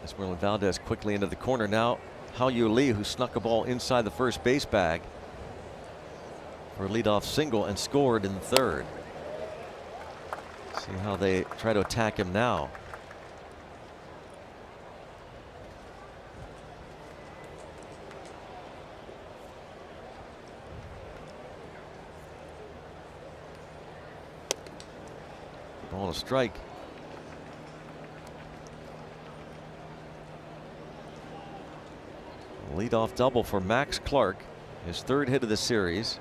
Esmeralda Valdez quickly into the corner now. Hao-Yu Lee, who snuck a ball inside the first base bag for a leadoff single and scored in the 3rd. See how they try to attack him now. Ball to strike. Leadoff double for Max Clark, his 3rd hit of the series.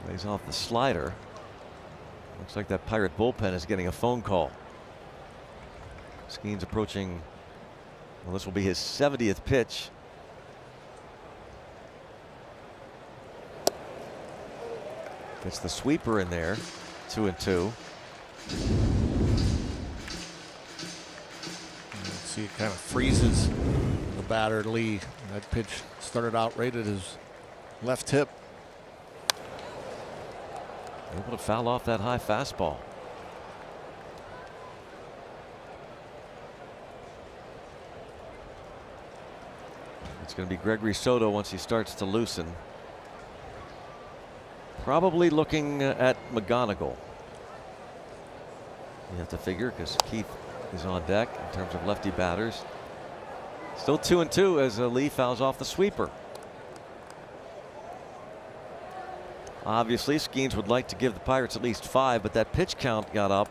Lays off the slider. Looks like that Pirate bullpen is getting a phone call. Skeens approaching, well, this will be his 70th pitch. Gets the sweeper in there, 2-2. See, it kind of freezes the batter Lee. That pitch started out right at his left hip. Able to foul off that high fastball. It's going to be Gregory Soto once he starts to loosen. Probably looking at McGonigal. You have to figure, because Keith is on deck in terms of lefty batters. Still 2-2 as Lee fouls off the sweeper. Obviously, Skeens would like to give the Pirates at least 5, but that pitch count got up.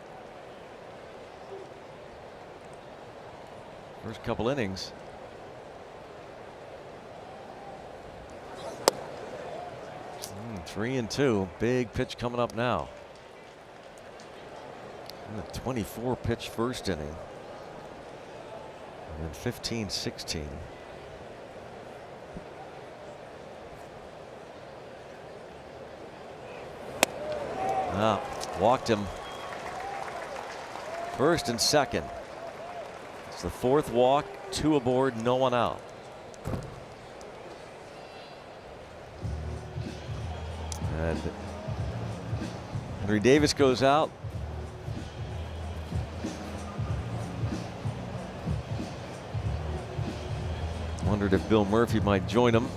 First couple innings. Three and 2. Big pitch coming up now. In the 24 pitch first inning. And then 15-16. Walked him. First and second. It's the 4th walk, 2 aboard, no one out. And Henry Davis goes out. Wondered if Bill Murphy might join him.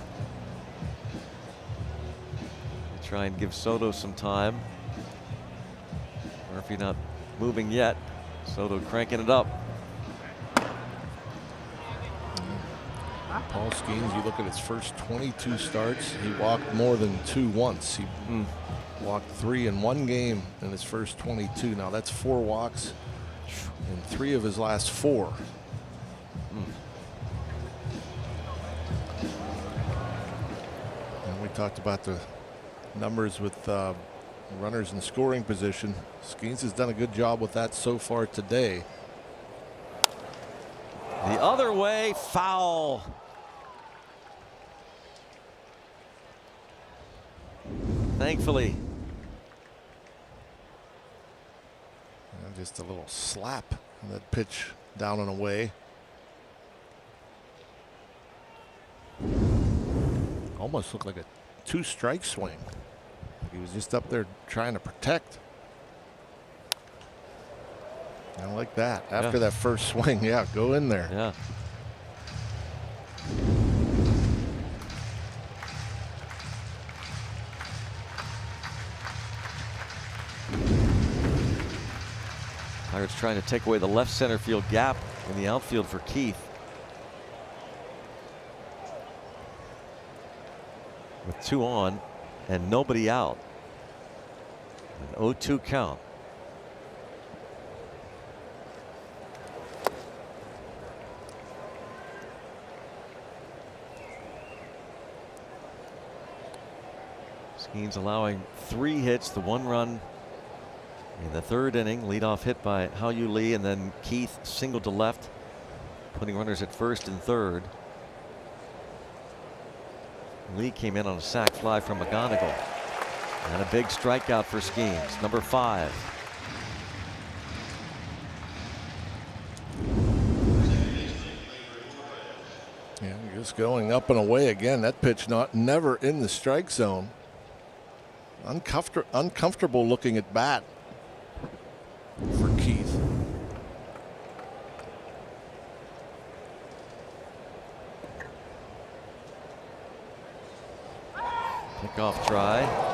Try and give Soto some time. Murphy not moving yet. Soto cranking it up. Paul Skeens, you look at his first 22 starts, he walked more than 2 once. He walked 3 in 1 game in his first 22. Now that's 4 walks in 3 of his last 4. And we talked about the numbers with runners in scoring position. Skeens has done a good job with that so far today. The other way, foul. Thankfully. And just a little slap on that pitch down and away. Almost looked like a 2-strike swing. He was just up there trying to protect. I like that. After that first swing, yeah, go in there. Yeah. Pirates trying to take away the left center field gap in the outfield for Keith. With 2 on and nobody out. An 0-2 count. Skeens allowing 3 hits, the 1 run in the 3rd inning. Leadoff hit by Hao-Yu Lee, and then Keith singled to left, putting runners at 1st and 3rd. Lee came in on a sac fly from McGonigal. And a big strikeout for Skeens, number 5. Yeah, just going up and away again. That pitch never in the strike zone. Uncomfortable looking at bat for Keith. Pickoff try.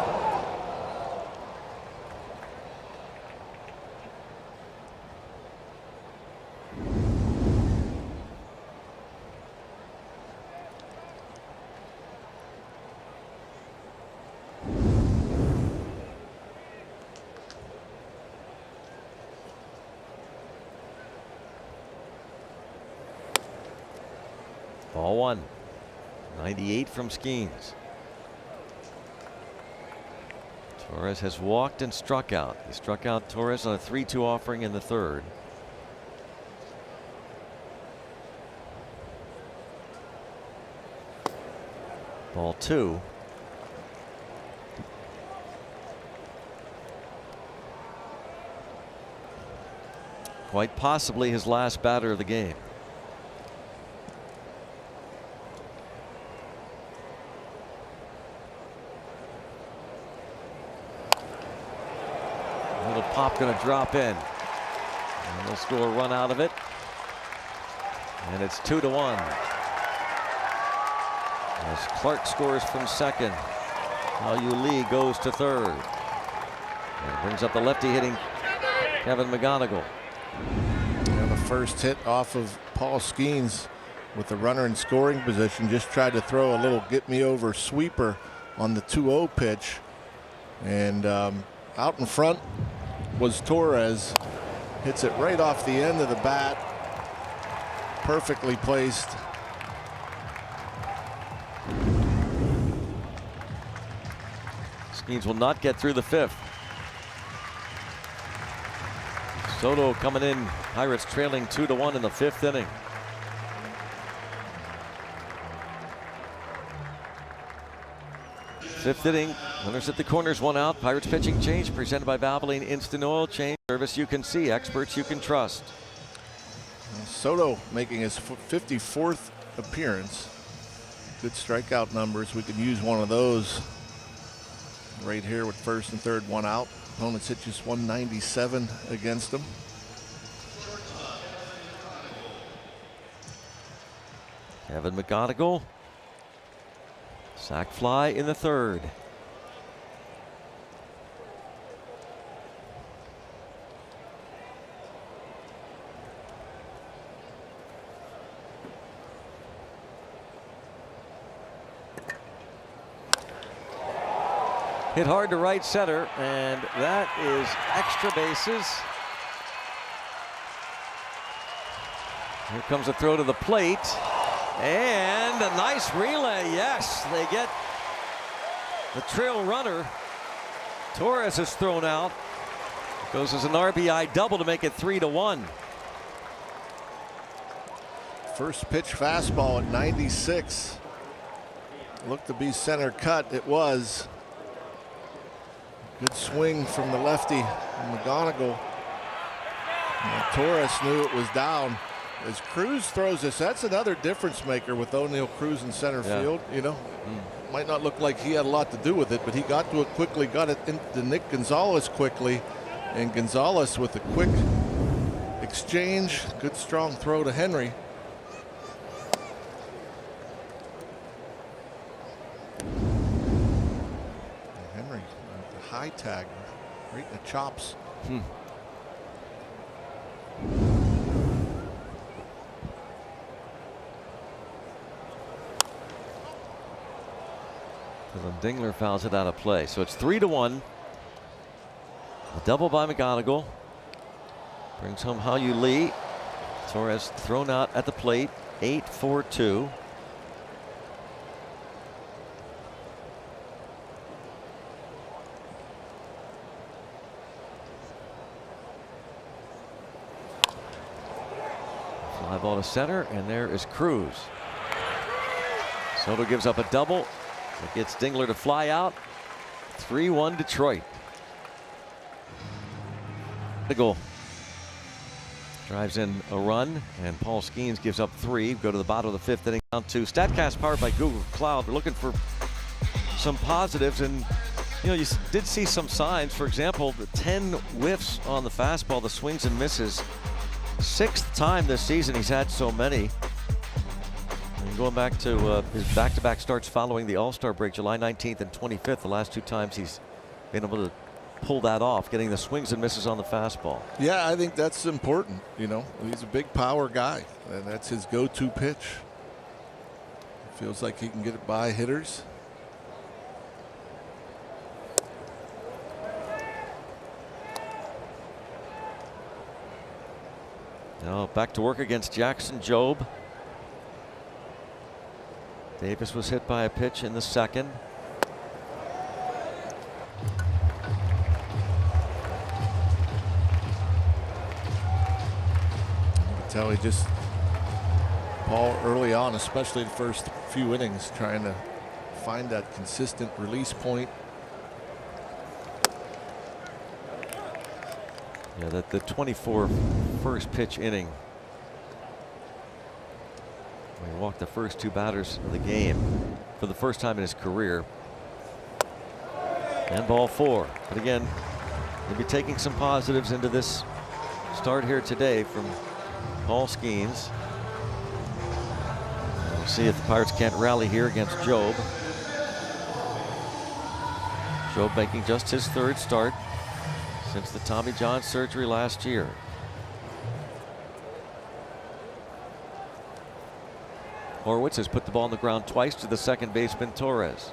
Ball 1. 98 from Skeens. Torres has walked and struck out. He struck out Torres on a 3-2 offering in the 3rd. Ball 2. Quite possibly his last batter of the game. Pop going to drop in, and they'll score a run out of it, and it's 2-1 as Clark scores from 2nd. Hao-Yu Lee goes to 3rd and brings up the lefty hitting Kevin McGonigal. And the first hit off of Paul Skeens with the runner in scoring position, just tried to throw a little get me over sweeper on the 2-0 pitch, and out in front was Torres. Hits it right off the end of the bat. Perfectly placed. Skeens will not get through the 5th. Soto coming in. Pirates trailing 2-1 in the 5th inning. Fifth inning, runners at the corners, 1 out. Pirates pitching change presented by Valvoline Instant Oil Change Service you can see, experts you can trust. Soto making his 54th appearance. Good strikeout numbers. We could use one of those right here with 1st and 3rd, 1 out. Opponents hit just 197 against them. Kevin McGonigal. Sac fly in the 3rd. Hit hard to right center, and that is extra bases. Here comes a throw to the plate. And a nice relay. Yes, they get the trail runner. Torres is thrown out. Goes as an RBI double to make it 3-1. First pitch fastball at 96. Looked to be center cut. It was. Good swing from the lefty, McGonigal. Torres knew it was down. As Cruz throws this, that's another difference maker with O'Neill Cruz in center field. You know, might not look like he had a lot to do with it, but he got to it quickly, got it into Nick Gonzalez quickly, and Gonzalez with a quick exchange. Good strong throw to Henry. Henry, the high tag, right in the chops. Dingler fouls it out of play. So it's 3-1. A double by McGonigal. Brings home Hao-Yu Lee. Torres thrown out at the plate. 8-4-2. Fly ball to center, and there is Cruz. Soto gives up a double. It gets Dingler to fly out. 3-1 Detroit. The goal. Drives in a run, and Paul Skeens gives up 3. Go to the bottom of the 5th inning, down to StatCast powered by Google Cloud. We're looking for some positives, and you did see some signs. For example, the 10 whiffs on the fastball, the swings and misses. 6th time this season he's had so many. And going back to his back-to-back starts following the All-Star break, July 19th and 25th, the last 2 times he's been able to pull that off, getting the swings and misses on the fastball. Yeah, I think that's important. He's a big power guy, and that's his go-to pitch. Feels like he can get it by hitters. Now back to work against Jackson Jobe. Davis was hit by a pitch in the 2nd. Tell Paul early on, especially the first few innings, trying to find that consistent release point. Yeah, the 24 first pitch inning. He walked the first 2 batters of the game for the first time in his career. And ball 4. But again, we'll be taking some positives into this start here today from Paul Skeens. We'll see if the Pirates can't rally here against Jobe. Jobe making just his 3rd start since the Tommy John surgery last year. Horwitz has put the ball on the ground twice to the second baseman Torres.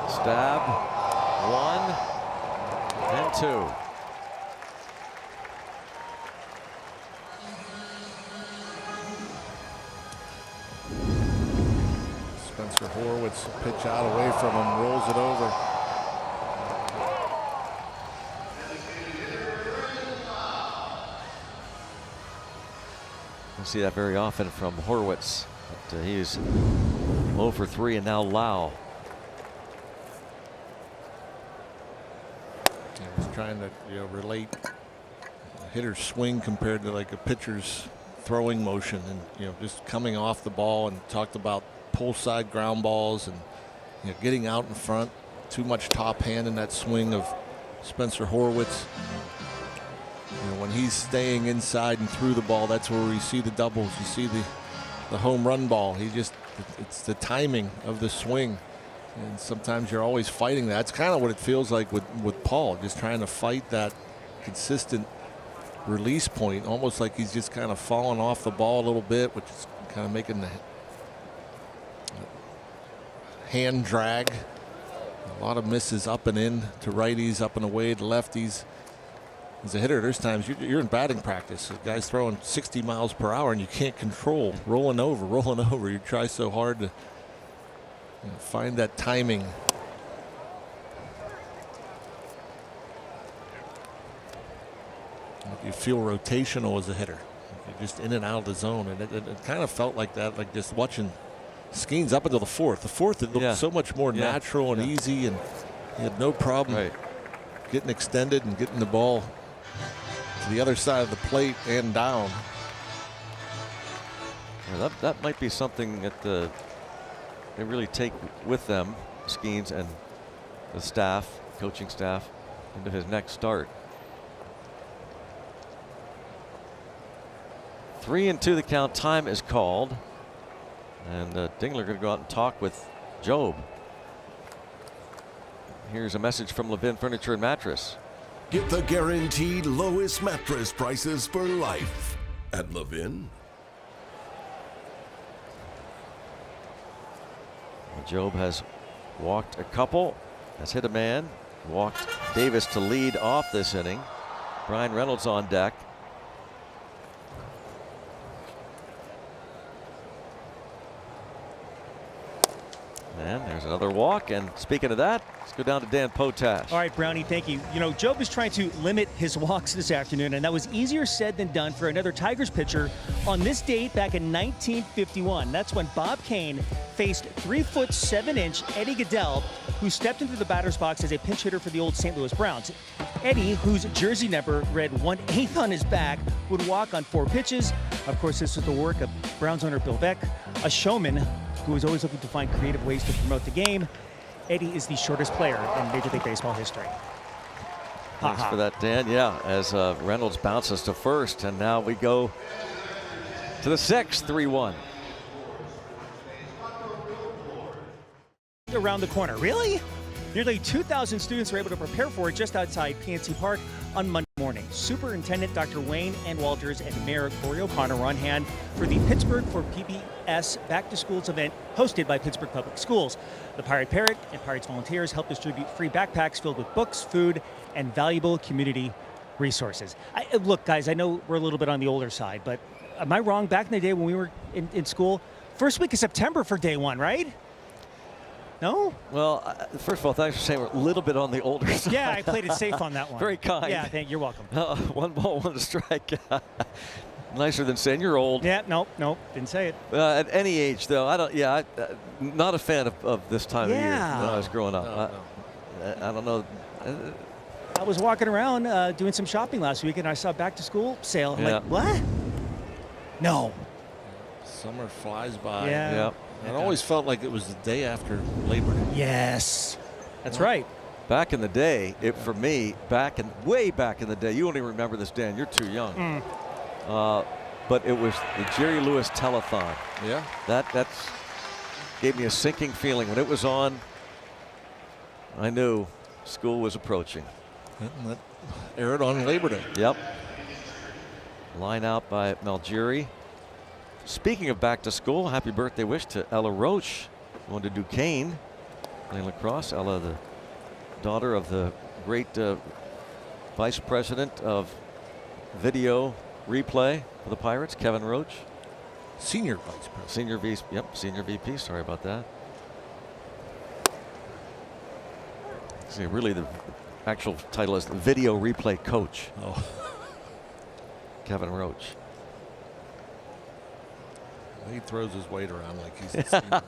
Stab 1 and 2. Spencer Horwitz, pitch out away from him, rolls it over. We'll see that very often from Horwitz. But he's 0 for 3, and now Lau. He's trying to relate a hitter's swing compared to like a pitcher's throwing motion, and just coming off the ball, and talked about pull side ground balls and getting out in front. Too much top hand in that swing of Spencer Horwitz. When he's staying inside and through the ball, that's where you see the doubles. You see the home run ball. It's the timing of the swing. And sometimes you're always fighting that. That's kind of what it feels like with Paul, just trying to fight that consistent release point, almost like he's just kind of falling off the ball a little bit, which is kind of making the hand drag. A lot of misses up and in to righties, up and away to lefties. As a hitter, there's times you're in batting practice. The guy's throwing 60 miles per hour and you can't control, rolling over. You try so hard to find that timing. You feel rotational as a hitter. You're just in and out of the zone, and it kind of felt like that, like just watching Skeens up until the 4th. The 4th, it looked so much more natural and easy, and he had no problem getting extended and getting the ball to the other side of the plate and down. Yeah, that might be something that they really take with them, Skeens and the staff, coaching staff, into his next start. 3-2 the count. Time is called, and Dingler going to go out and talk with Jobe. Here's a message from Levin Furniture and Mattress. Get the guaranteed lowest mattress prices for life at Levin. Jobe has walked a couple, has hit a man, walked Davis to lead off this inning. Brian Reynolds on deck. And there's another walk. And speaking of that, let's go down to Dan Potash. All right, Brownie, thank you. You know, Joe was trying to limit his walks this afternoon, and that was easier said than done for another Tigers pitcher on this date back in 1951. That's when Bob Kane faced 3'7" Eddie Goodell, who stepped into the batter's box as a pinch hitter for the old St. Louis Browns. Eddie, whose jersey number read 1/8 on his back, would walk on 4 pitches. Of course, this was the work of Browns owner Bill Beck, a showman who was always looking to find creative ways to promote the game. Eddie is the shortest player in Major League Baseball history. Thanks for that, Dan. Yeah, as Reynolds bounces to first, and now we go to the 6th, 3-1. Around the corner, really? Nearly 2,000 students were able to prepare for it just outside PNC Park on Monday morning. Superintendent Dr. Wayne N. Walters and Mayor Corey O'Connor were on hand for the Pittsburgh for PBS Back to Schools event hosted by Pittsburgh Public Schools. The Pirate Parrot and Pirates volunteers helped distribute free backpacks filled with books, food, and valuable community resources. Look, guys, I know we're a little bit on the older side, but am I wrong? Back in the day when we were in school, first week of September for day one, right? No? Well, first of all, thanks for saying we're a little bit on the older side. Yeah, I played it safe on that one. Very kind. Yeah, you're welcome. 1 ball, 1 strike. Nicer than saying you're old. Yeah, nope, didn't say it. At any age, though, not a fan of this time of year when I was growing up. I don't know. I was walking around doing some shopping last week, and I saw back to school sale. I'm like, what? No. Summer flies by. Yeah. It always felt like it was the day after Labor Day. Yes, that's right. Back in the day, for me, way back in the day, you only remember this, Dan. You're too young. But it was the Jerry Lewis telethon. Yeah. That's gave me a sinking feeling when it was on. I knew school was approaching. And that aired on Labor Day. Yep. Line out by Malgeri. Speaking of back to school, happy birthday wish to Ella Roach, going to Duquesne, playing lacrosse. Ella, the daughter of the great vice president of video replay for the Pirates, Kevin Roach. Senior vice president. Senior VP. Sorry about that. See, really, the actual title is the video replay coach. Oh. Kevin Roach. He throws his weight around like he's the senior.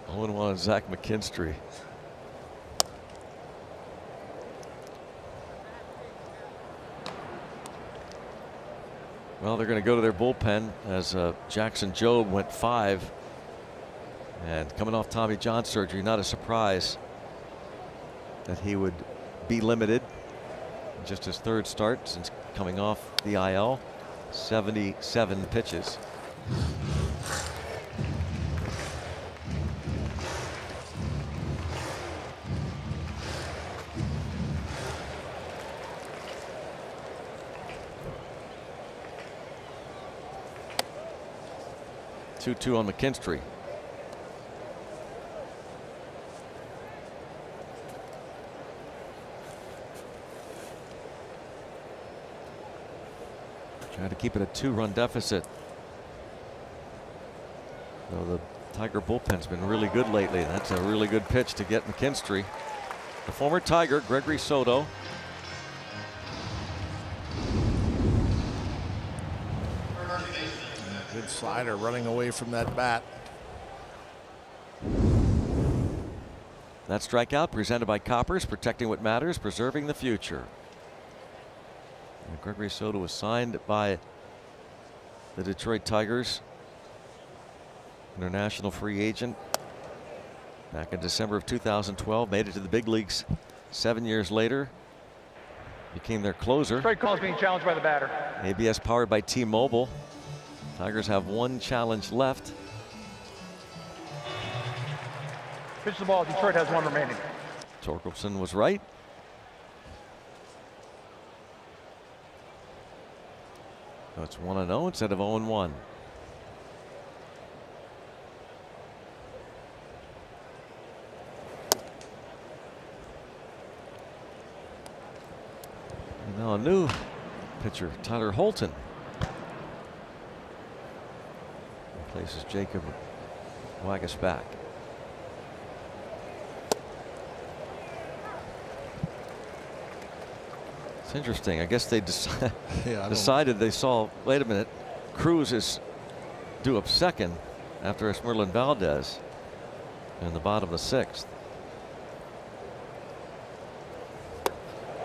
0-1 Zach McKinstry. Well, they're going to go to their bullpen as Jackson Jobe went 5. And coming off Tommy John surgery, not a surprise that he would be limited. Just his 3rd start since coming off the IL. 77 pitches. Two on McKinstry. Trying to keep it a 2-run deficit. So the Tiger bullpen's been really good lately. That's a really good pitch to get McKinstry. The former Tiger, Gregory Soto. Good slider running away from that bat. That strikeout presented by Coppers, protecting what matters, preserving the future. And Gregory Soto was signed by the Detroit Tigers, international free agent, back in December of 2012. Made it to the big leagues 7 years later. Became their closer. Straight calls being challenged by the batter. ABS powered by T-Mobile. Tigers have 1 challenge left. Pitch the ball. Detroit has 1 remaining. Torkelson was right. So it's 1-0 instead of 0-1. Now a new pitcher, Tyler Holton, replaces Jacob Wagasback. It's interesting. I guess they decided they saw, wait a minute, Cruz is due up second after Esmerlin Valdez in the bottom of the 6th.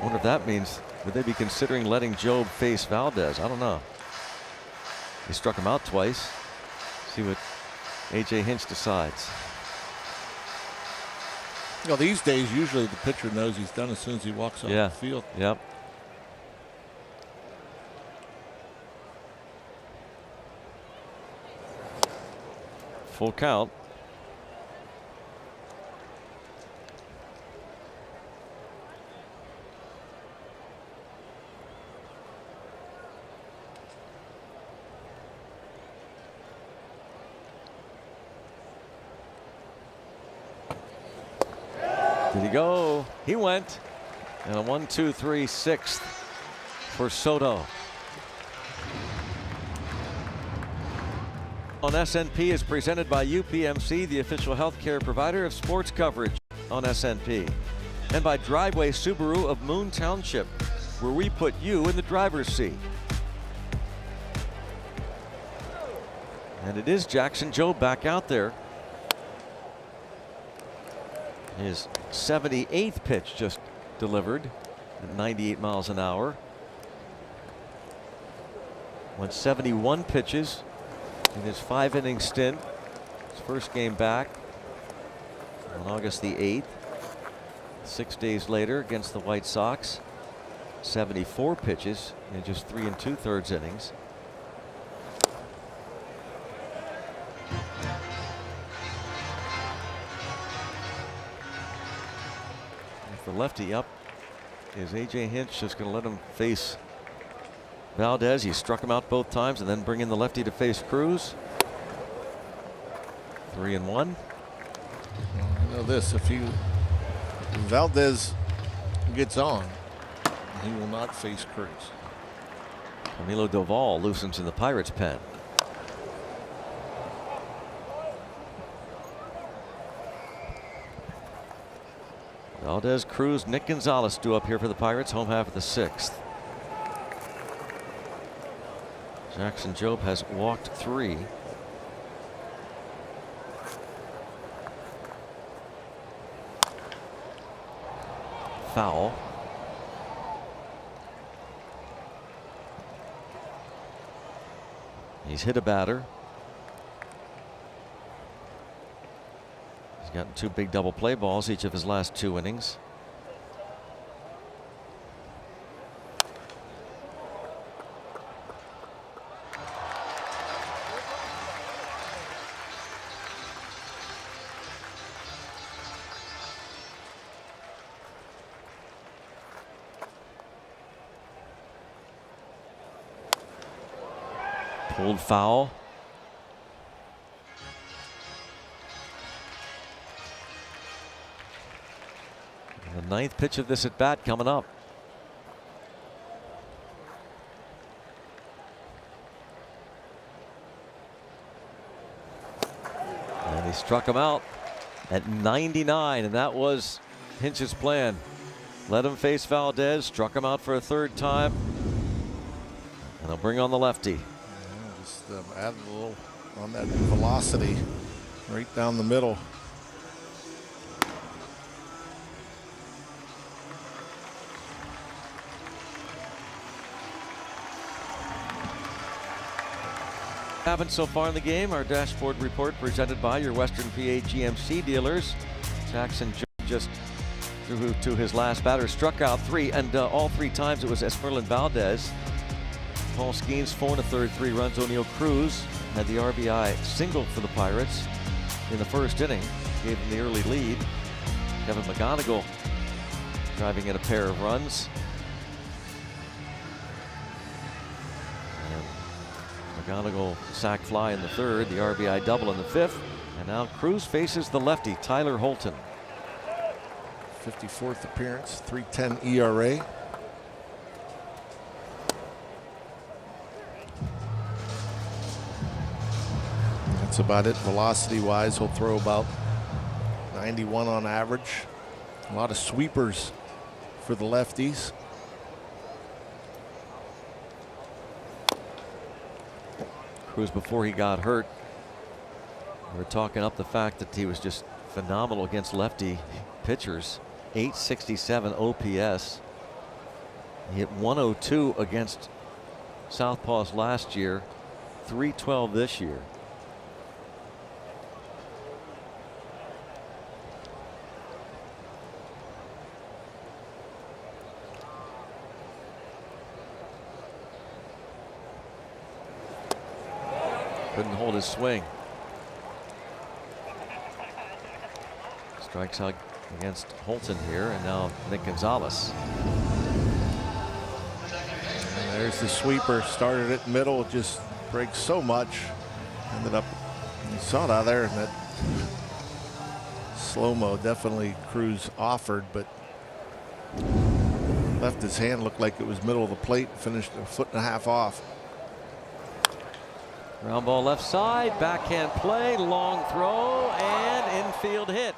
I wonder if that means, would they be considering letting Jobe face Valdez? I don't know. He struck him out twice. See what A.J. Hinch decides. You know, these days, usually the pitcher knows he's done as soon as he walks off the field. Yep. Full count. Did he go? He went. And a 1-2-3 6th for Soto. On SNP is presented by UPMC, the official healthcare provider of sports coverage on SNP. And by Driveway Subaru of Moon Township, where we put you in the driver's seat. And it is Jackson Jobe back out there. His 78th pitch just delivered at 98 miles an hour. Went 71 pitches in his 5-inning stint. His first game back on August the 8th. 6 days later against the White Sox. 74 pitches in just 3 2/3 innings. The lefty up is A.J. Hinch just going to let him face Valdez. He struck him out both times and then bring in the lefty to face Cruz. 3-1. You know this, if Valdez gets on, he will not face Cruz. Camilo Doval loosens in the Pirates pen. Valdez, Cruz, Nick Gonzalez due up here for the Pirates, home half of the 6th. Jackson Jobe has walked 3. Foul. He's hit a batter. He's gotten 2 big double play balls each of his last 2 innings. Pulled foul. The 9th pitch of this at bat coming up. And he struck him out at 99, and that was Hinch's plan. Let him face Valdez, struck him out for a 3rd time, and they'll bring on the lefty. Just add a little on that velocity right down the middle. Happened so far in the game. Our dashboard report presented by your Western PA GMC dealers. Jackson just threw to his last batter, struck out 3, and all 3 times it was Esmerlin Valdez. Paul Skeens 4 1/3, 3 runs. O'Neill Cruz had the RBI single for the Pirates in the 1st inning, gave them the early lead. Kevin McGonigal driving in a pair of runs. McGonigal sac fly in the 3rd, the RBI double in the 5th, and now Cruz faces the lefty Tyler Holton. 54th appearance, 3.10 ERA. That's about it velocity-wise. He'll throw about 91 on average. A lot of sweepers for the lefties. Cruz, before he got hurt, we were talking up the fact that he was just phenomenal against lefty pitchers. 867 OPS. He hit 102 against southpaws last year, 312 this year. Couldn't hold his swing. Strikes out against Holton here, and now Nick Gonzalez. And there's the sweeper. Started at middle, just breaks so much. Ended up, you saw it out there in that slow-mo. Definitely Cruz offered, but left his hand, looked like it was middle of the plate, finished a foot and a half off. Ground ball left side, backhand play, long throw, and infield hit.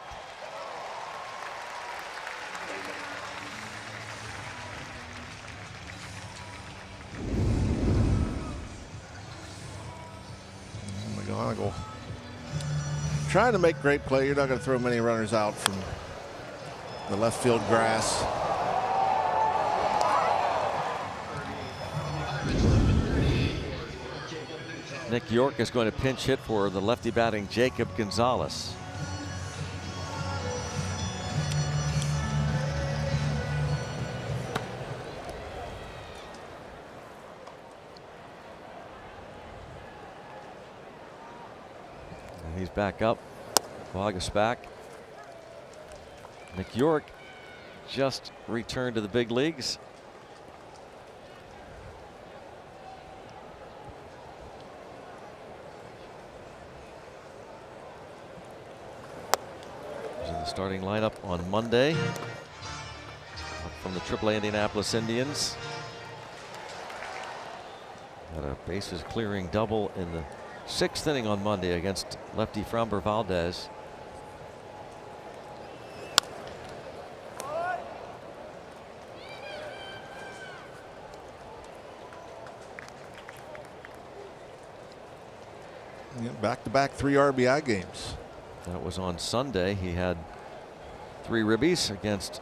McGonigal trying to make great play. You're not going to throw many runners out from the left field grass. Nick York is going to pinch hit for the lefty batting Jacob Gonzalez. And he's back up. Vargas back. Nick York just returned to the big leagues. Starting lineup on Monday from the AAA Indianapolis Indians. Had a bases clearing double in the 6th inning on Monday against lefty Framber Valdez. Back-to-back 3 RBI games. That was on Sunday. He had 3 ribbies against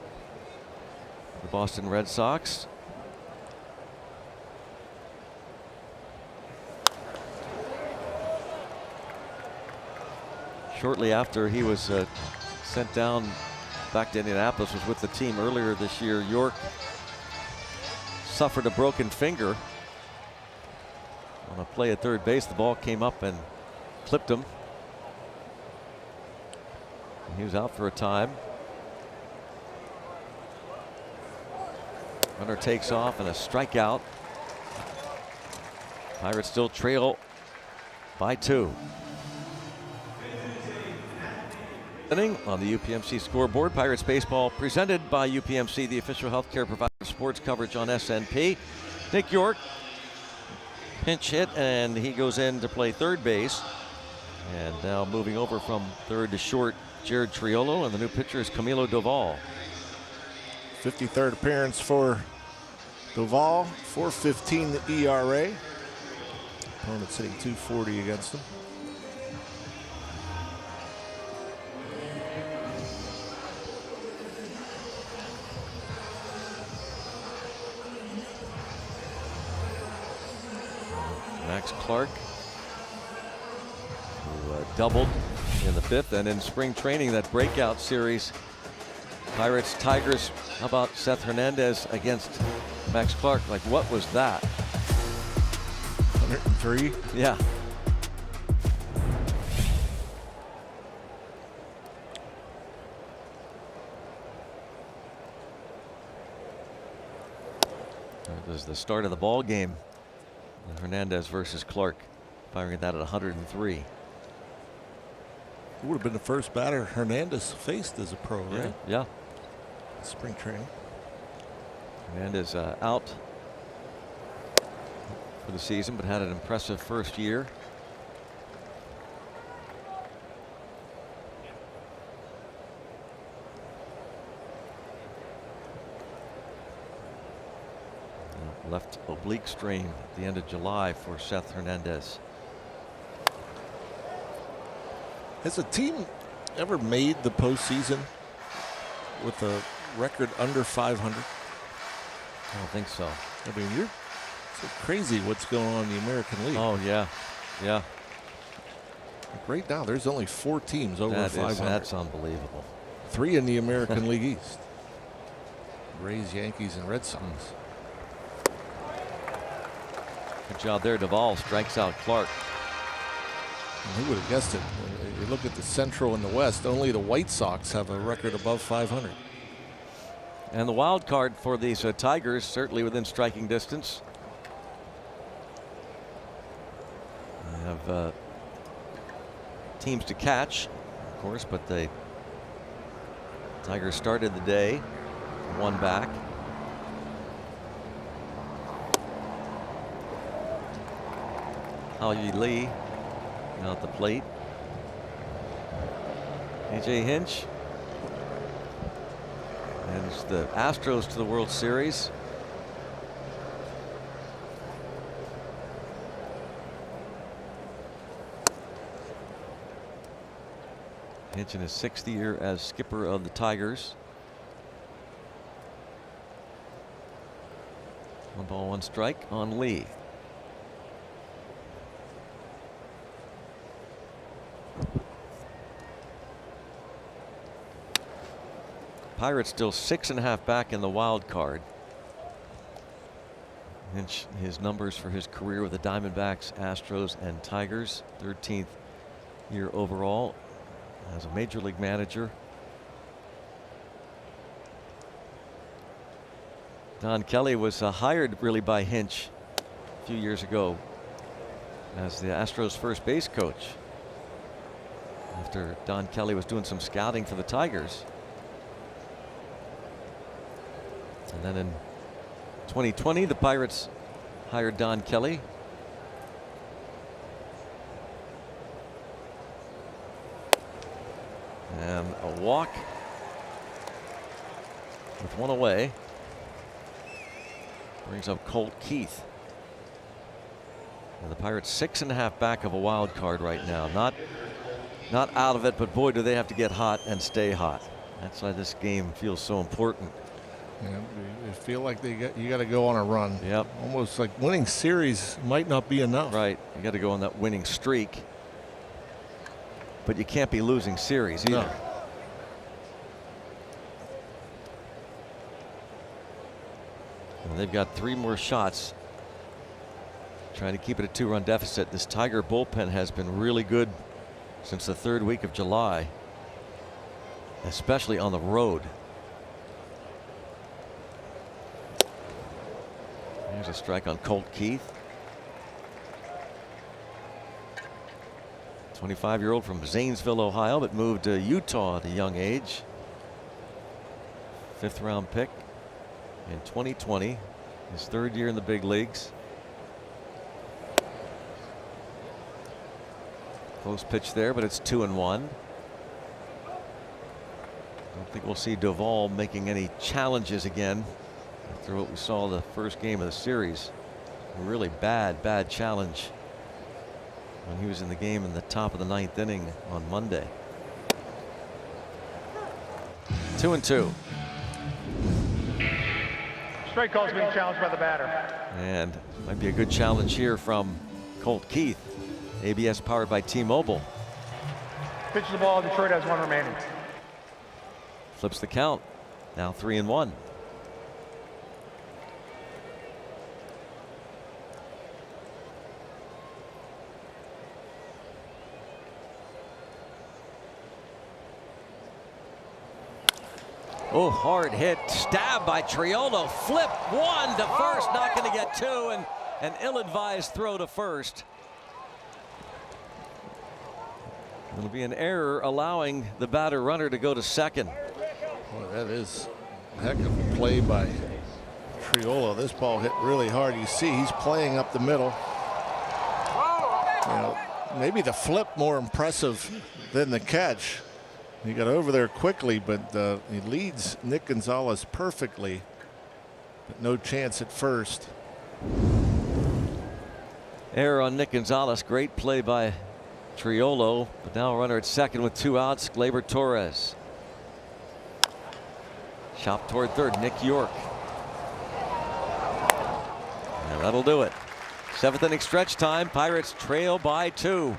the Boston Red Sox. Shortly after he was sent down back to Indianapolis, was with the team earlier this year, York suffered a broken finger on a play at third base. The ball came up and clipped him. He was out for a time. Runner takes off and a strikeout. Pirates still trail by 2. Inning on the UPMC scoreboard. Pirates baseball presented by UPMC, the official healthcare provider of sports coverage on SNP. Nick York, pinch hit, and he goes in to play third base. And now moving over from third to short, Jared Triolo, and the new pitcher is Camilo Doval. 53rd appearance for Doval, 4.15 the ERA. Opponent's hitting .240 against him. Max Clark, who doubled in the 5th, and in spring training, that breakout series, Pirates Tigers. How about Seth Hernandez against Max Clark? Like, what was that? 103. Yeah. That was the start of the ball game. Hernandez versus Clark, firing that at 103. Would have been the first batter Hernandez faced as a pro, right? Yeah. Spring training. Hernandez out for the season, but had an impressive first year. left oblique strain at the end of July for Seth Hernandez. Has a team ever made the postseason with a record under 500? I don't think so. I mean, you're so crazy what's going on in the American League. Oh, yeah. Yeah. Like right now, there's only 4 teams over 500. That's unbelievable. 3 in the American League East. Rays, Yankees, and Red Sox. Good job there. Duvall strikes out Clark. And who would have guessed it? When you look at the Central and the West, only the White Sox have a record above 500. And the wild card for these Tigers, certainly within striking distance. They have teams to catch, of course, but the Tigers started the day 1 back. Hao-Yi Lee now at the plate. A.J. Hinch. And it's the Astros to the World Series. Hinch in his 6th year as skipper of the Tigers. 1 ball, 1 strike on Lee. Pirates still 6.5 back in the wild card. Hinch, his numbers for his career with the Diamondbacks, Astros, and Tigers. 13th year overall as a major league manager. Don Kelly was hired really by Hinch a few years ago as the Astros first base coach after Don Kelly was doing some scouting for the Tigers. And then in 2020, the Pirates hired Don Kelly. And a walk with 1 away. Brings up Colt Keith. And the Pirates 6.5 back of a wild card right now. Not out of it, but boy, do they have to get hot and stay hot. That's why this game feels so important. Yeah, they feel like you got to go on a run. Yep. Almost like winning series might not be enough. Right. You got to go on that winning streak. But you can't be losing series either. No. And they've got 3 more shots trying to keep it a 2-run deficit. This Tiger bullpen has been really good since the 3rd week of July, especially on the road. There's a strike on Colt Keith. 25-year-old from Zanesville, Ohio, but moved to Utah at a young age. 5th round pick in 2020, his 3rd year in the big leagues. Close pitch there, but it's 2-1. I don't think we'll see Duvall making any challenges again after what we saw the first game of the series. A really bad challenge when he was in the game in the top of the 9th inning on Monday. 2-2. Strike call's being challenged by the batter. And might be a good challenge here from Colt Keith. ABS powered by T-Mobile. Pitches the ball. Detroit has 1 remaining. Flips the count. Now 3-1. Oh, hard hit. Stab by Triolo. Flip 1 to first. Not going to get 2. And an ill-advised throw to first. It'll be an error allowing the batter runner to go to second. Boy, that is a heck of a play by Triolo. This ball hit really hard. You see he's playing up the middle. You know, maybe the flip more impressive than the catch. He got over there quickly, but he leads Nick Gonzalez perfectly. But no chance at first. Error on Nick Gonzalez. Great play by Triolo, but now a runner at second with 2 outs. Gleyber Torres. Chop toward third. Nick York. And that'll do it. 7th inning stretch time. Pirates trail by 2.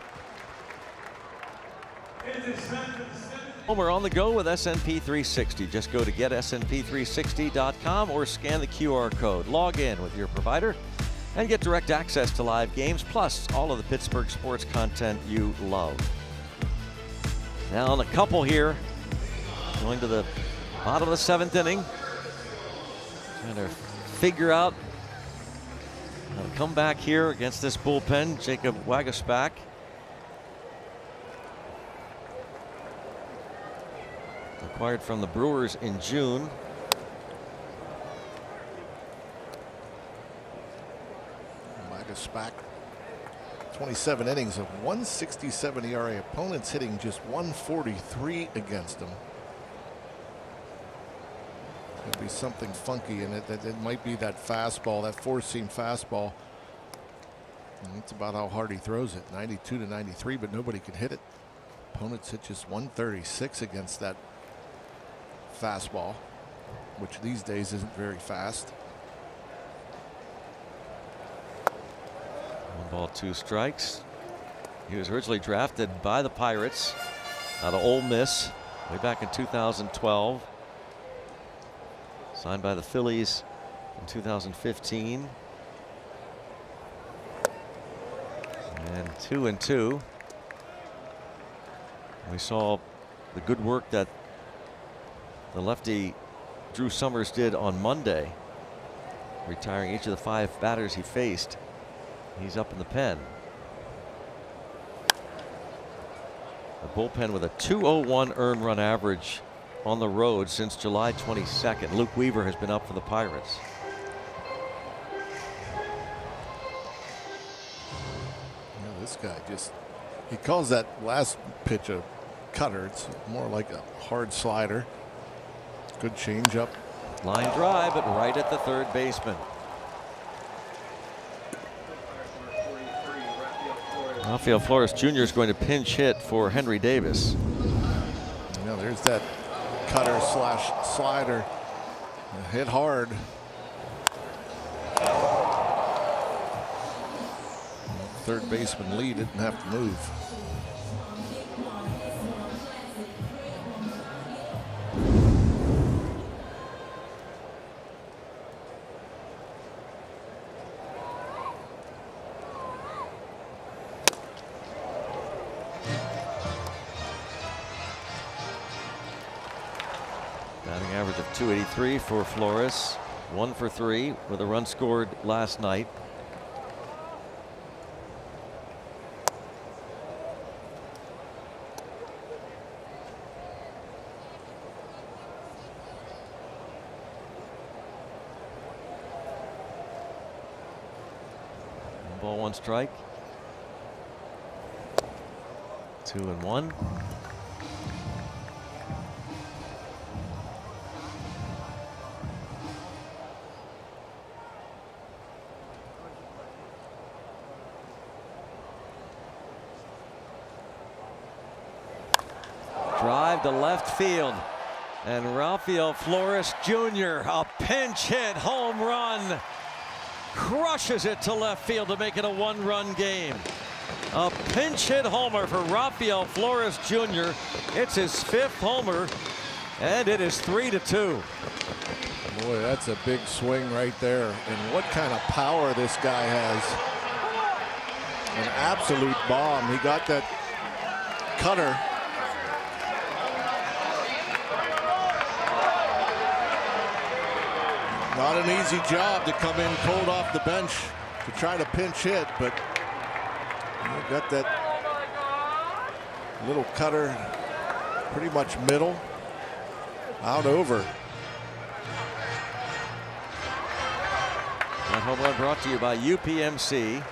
We're on the go with SNP 360. Just go to getsnp360.com or scan the QR code. Log in with your provider and get direct access to live games, plus all of the Pittsburgh sports content you love. Now on a couple here, going to the bottom of the 7th inning. Trying to figure out how to come back here against this bullpen. Jacob Waguespack. Acquired from the Brewers in June. Waguespack, 27 innings of 1.67 ERA. Opponents hitting just 143 against him. There'll be something funky in it. It might be that fastball, that 4-seam fastball. And that's about how hard he throws it. 92 to 93, but nobody can hit it. Opponents hit just 136 against that fastball, which these days isn't very fast. 1 ball, 2 strikes. He was originally drafted by the Pirates out of Ole Miss way back in 2012. Signed by the Phillies in 2015. And 2-2. We saw the good work that the lefty Drew Summers did on Monday, retiring each of the 5 batters he faced. He's up in the pen. The bullpen with a 201 earned run average on the road since July 22nd. Luke Weaver has been up for the Pirates. This guy just, he calls that last pitch a cutter. It's more like a hard slider. Good changeup. Line drive, but right at the third baseman. Rafael Flores Jr. is going to pinch hit for Henry Davis. Now there's that cutter slash slider. Hit hard. Third baseman Lee didn't have to move. Batting average of .283 for Flores. 1 for 3 with a run scored last night. Ball, 1 strike. 2-1. Drive to left field, and Rafael Flores Jr., a pinch hit home run, crushes it to left field to make it a 1-run game. A pinch hit homer for Rafael Flores Jr. It's his 5th homer, and it is 3-2. Boy, that's a big swing right there. And what kind of power this guy has. An absolute bomb. He got that cutter. Not an easy job to come in cold off the bench to try to pinch hit, but you got that little cutter pretty much middle, out over. That home run brought to you by UPMC.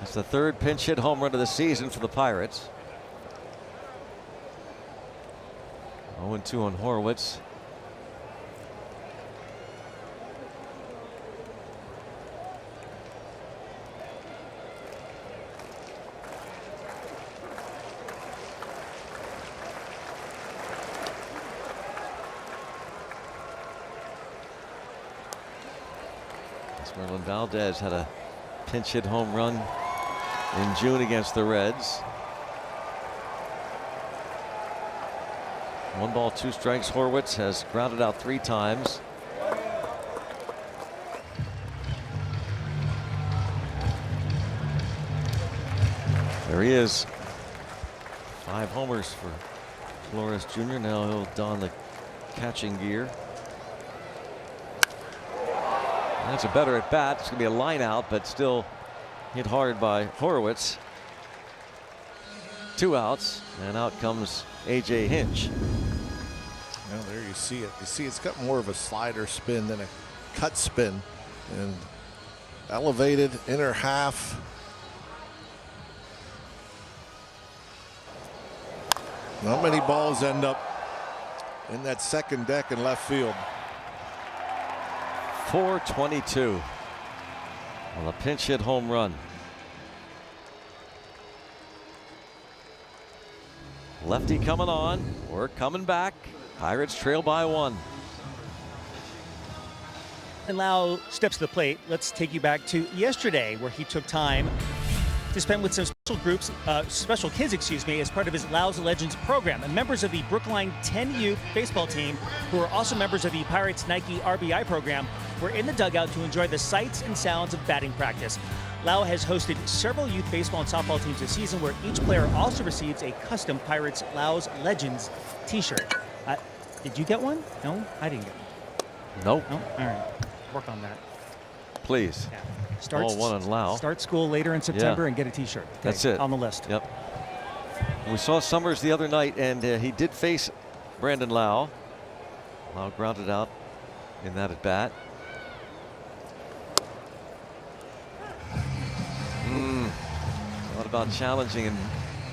It's the third pinch hit home run of the season for the Pirates. 0-2 on Horwitz. Merlin Valdez had a pinch hit home run in June against the Reds. 1 ball, 2 strikes. Horwitz has grounded out 3 times. There he is. 5 homers for Flores Jr. Now he'll don the catching gear. That's a better at bat. It's going to be a line out, but still hit hard by Horwitz. 2 outs, and out comes A.J. Hinch. Well, there you see it. You see it's got more of a slider spin than a cut spin. And elevated inner half. Not many balls end up in that second deck in left field. 422 on a pinch hit home run. Lefty coming on, or coming back. Pirates trail by 1. And Lau steps to the plate. Let's take you back to yesterday, where he took time to spend with some special kids, as part of his Lau's Legends program. And members of the Brookline 10 youth baseball team, who are also members of the Pirates Nike RBI program, were in the dugout to enjoy the sights and sounds of batting practice. Lau has hosted several youth baseball and softball teams this season, where each player also receives a custom Pirates Lau's Legends t-shirt. Did you get one? No, I didn't get one. Nope. No? All right, work on that. Please. Yeah. All 1 on Lau. Start school later in September and get a t-shirt. Okay, that's it. On the list. Yep. We saw Summers the other night, and he did face Brandon Lau. Lau grounded out in that at bat. Thought about challenging, and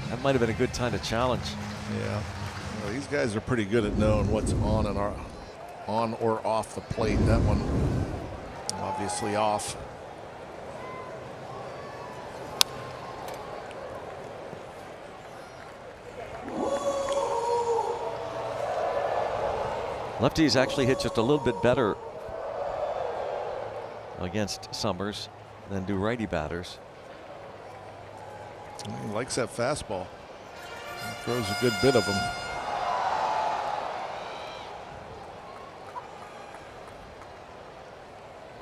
that might have been a good time to challenge. Yeah. Well, these guys are pretty good at knowing what's on or off the plate. That one obviously off. Lefties actually hit just a little bit better against Summers than do righty batters. He likes that fastball. He throws a good bit of them.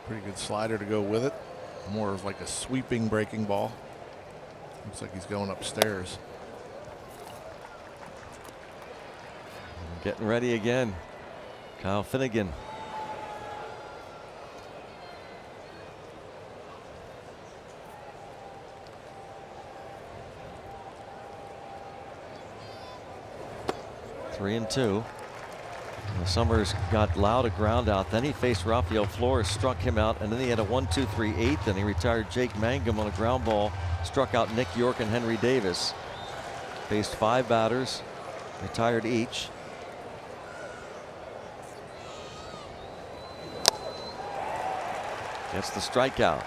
Pretty good slider to go with it. More of like a sweeping breaking ball. Looks like he's going upstairs. Getting ready again. Kyle Finnegan. Three and 2. Summers got Lau to ground out. Then he faced Rafael Flores, struck him out, and then he had a 1-2-3 8th. Then he retired Jake Mangum on a ground ball, struck out Nick York and Henry Davis. Faced 5 batters, retired each. Gets the strikeout.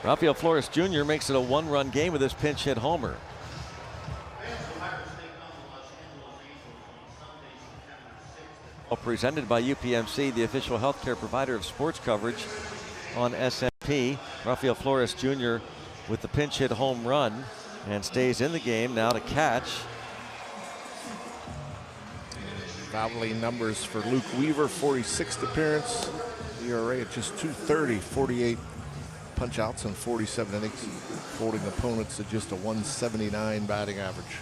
Rafael Flores Jr. makes it a 1-run game with this pinch hit homer. Presented by UPMC, the official healthcare provider of sports coverage on SMP. Rafael Flores Jr. with the pinch hit home run and stays in the game now to catch. Valley numbers for Luke Weaver, 46th appearance. ERA at just 2.30, 48 punch outs in 47 innings, holding opponents to just a 179 batting average.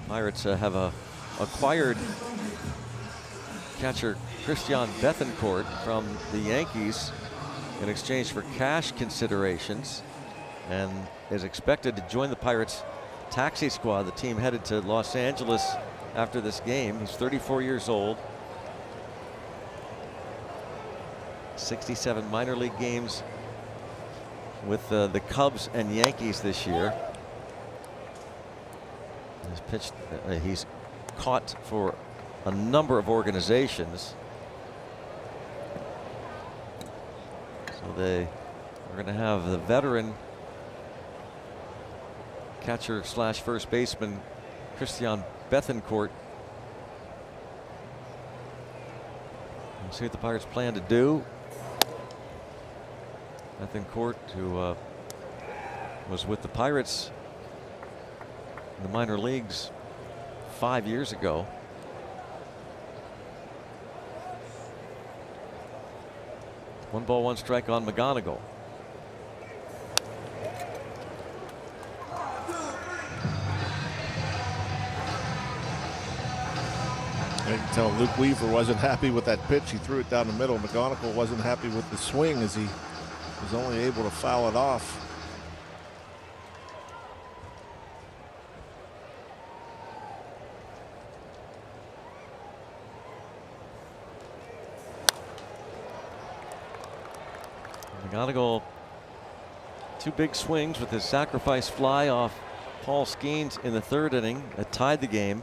Pirates have acquired catcher Christian Bethencourt from the Yankees in exchange for cash considerations, and is expected to join the Pirates taxi squad. The team headed to Los Angeles after this game. He's 34 years old. 67 minor league games with the Cubs and Yankees this year. He's pitched, he's caught for a number of organizations. So they are going to have the veteran catcher slash first baseman Christian Bethencourt. We'll see what the Pirates plan to do. Bethencourt, who was with the Pirates in the minor leagues 5 years ago. One ball, one strike on McGonigal. You can tell Luke Weaver wasn't happy with that pitch. He threw it down the middle. McGonigal wasn't happy with the swing as he was only able to foul it off. McGonigal, two big swings with his sacrifice fly off Paul Skeens in the third inning that tied the game.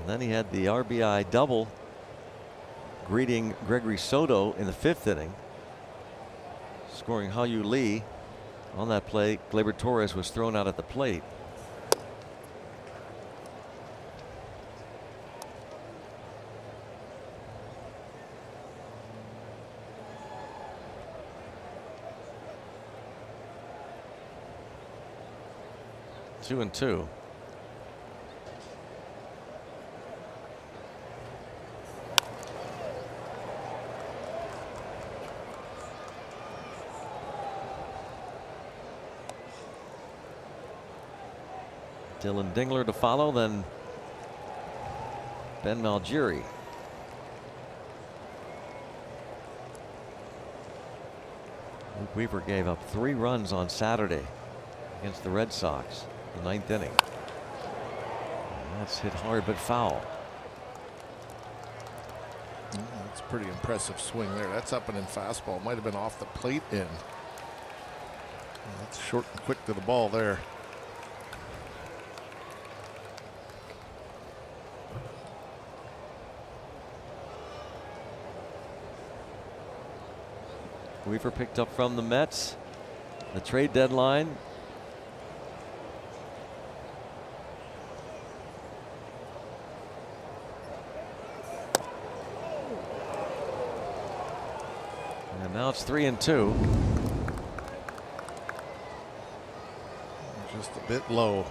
And then he had the RBI double greeting Gregory Soto in the fifth inning, scoring Hao-Yu Lee. On that play, Gleyber Torres was thrown out at the plate. Two and two. Dylan Dingler to follow, then Ben Malgiri. Luke Weaver gave up 3 runs on Saturday against the Red Sox in the 9th inning. And that's hit hard but foul. That's a pretty impressive swing there. That's up and in fastball. Might have been off the plate in. That's short and quick to the ball there. Weaver picked up from the Mets, the trade deadline. And now it's 3 and 2. Just a bit low.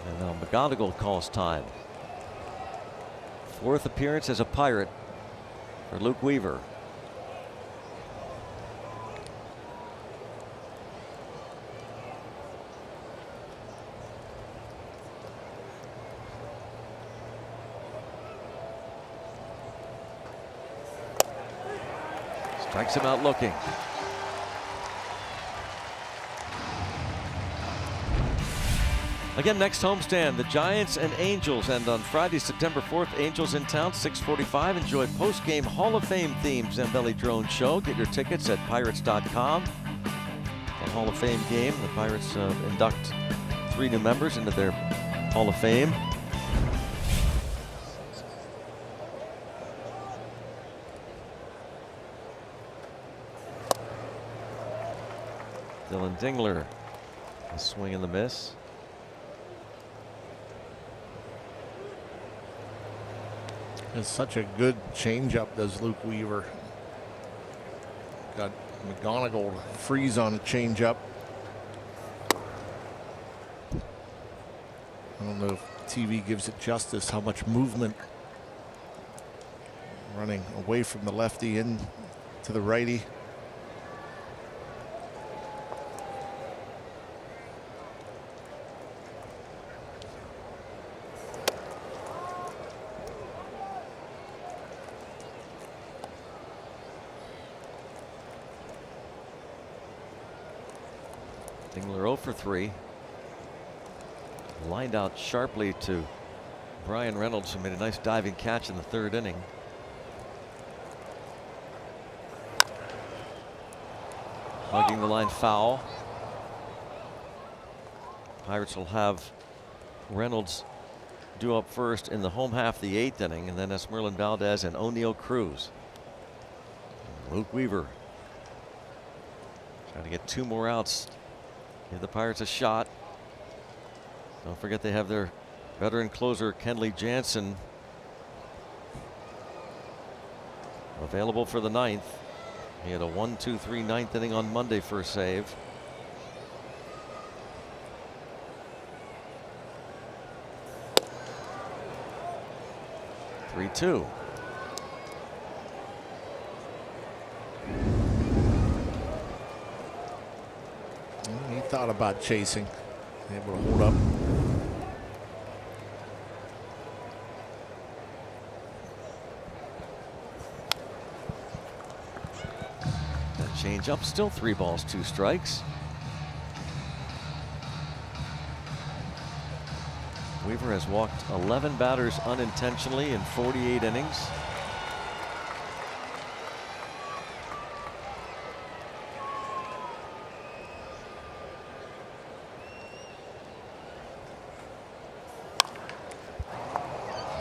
And now McGonigal calls time. 4th appearance as a Pirate for Luke Weaver. Strikes him out looking. Again, next homestand, the Giants and Angels. And on Friday, September 4th, Angels in town, 6:45. Enjoy post-game Hall of Fame themed Zambelli Drone Show. Get your tickets at pirates.com. The Hall of Fame game. The Pirates induct 3 new members into their Hall of Fame. Dylan Dingler, a swing and the miss. It's such a good changeup, does Luke Weaver. Got McGonigal freeze on a changeup. I don't know if TV gives it justice how much movement running away from the lefty in to the righty. Dingler 0 for 3. lined out sharply to Brian Reynolds, who made a nice diving catch in the third inning. Hugging the line foul. Pirates will have Reynolds due up first in the home half of the 8th inning, and then Esmeralda Valdez and O'Neill Cruz. Luke Weaver trying to get 2 more outs. Give the Pirates a shot. Don't forget they have their veteran closer Kenley Jansen available for the 9th. He had a 1-2-3 9th inning on Monday for a save. Three-two. He thought about chasing, able to hold up. Change up, still 3 balls, 2 strikes. Weaver has walked 11 batters unintentionally in 48 innings.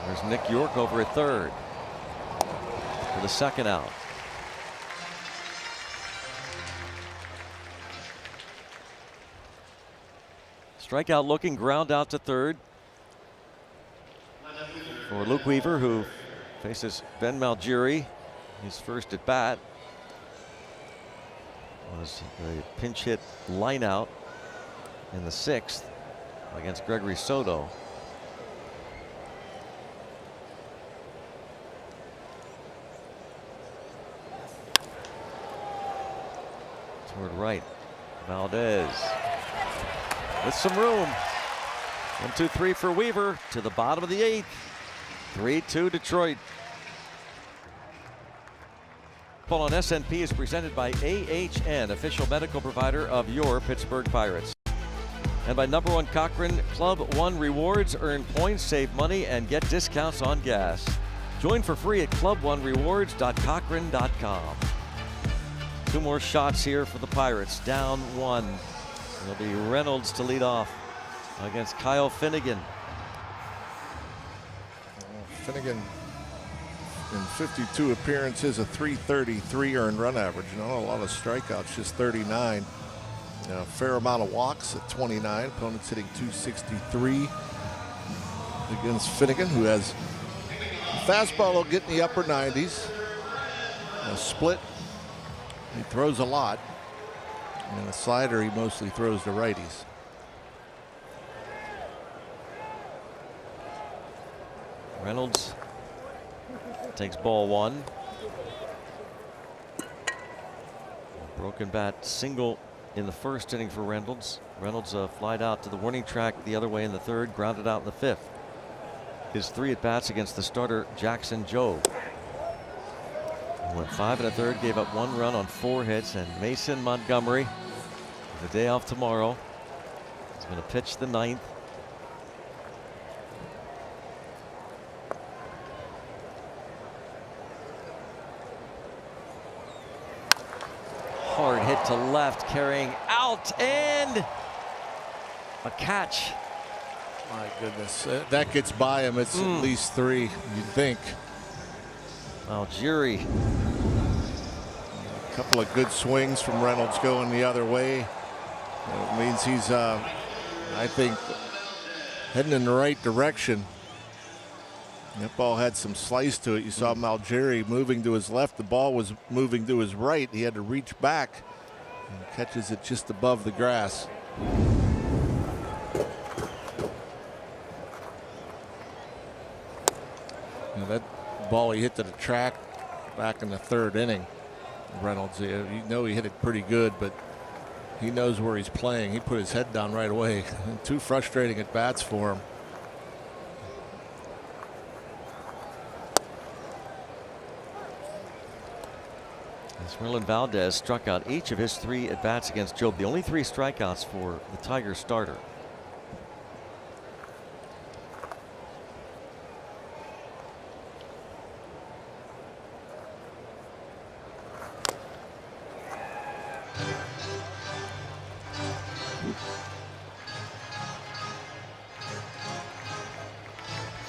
There's Nick York over at third for the second out. Strikeout looking, ground out to third for Luke Weaver, who faces Ben Malgiri. His first at bat was a pinch hit line out in the 6th against Gregory Soto. Toward right, Valdez with some room. 1-2-3 for Weaver to the bottom of the 8th. 3-2 Detroit. Call on SNP is presented by AHN, official medical provider of your Pittsburgh Pirates. And by number 1 Cochran, Club One Rewards. Earn points, save money, and get discounts on gas. Join for free at clubonerewards.cochran.com. 2 more shots here for the Pirates. Down 1. It'll be Reynolds to lead off against Kyle Finnegan. Finnegan in 52 appearances, a .333 earned run average. Not a lot of strikeouts, just 39. A fair amount of walks at 29. Opponents hitting .263 against Finnegan, who has a fastball will get in the upper 90s. A split, he throws a lot. And a slider, he mostly throws to righties. Reynolds takes ball 1. Broken bat single in the first inning for Reynolds. Reynolds flied out to the warning track the other way in the 3rd, grounded out in the 5th. His 3 at bats against the starter Jackson Jobe. Went 5 1/3, gave up 1 run on 4 hits, and Mason Montgomery, the day off tomorrow, is going to pitch the 9th. Hard hit to left, carrying out, and a catch. My goodness, that gets by him. It's at least 3, you'd think. Malgiri. A couple of good swings from Reynolds going the other way. It means he's, I think, heading in the right direction. That ball had some slice to it. You saw Malgiri moving to his left. The ball was moving to his right. He had to reach back and catches it just above the grass. You know, that ball he hit to the track back in the 3rd inning. Reynolds, you know, he hit it pretty good, but he knows where he's playing. He put his head down right away. 2 frustrating at bats for him. Esmeralda Valdez struck out each of his 3 at bats against Jobe. The only 3 strikeouts for the Tigers starter.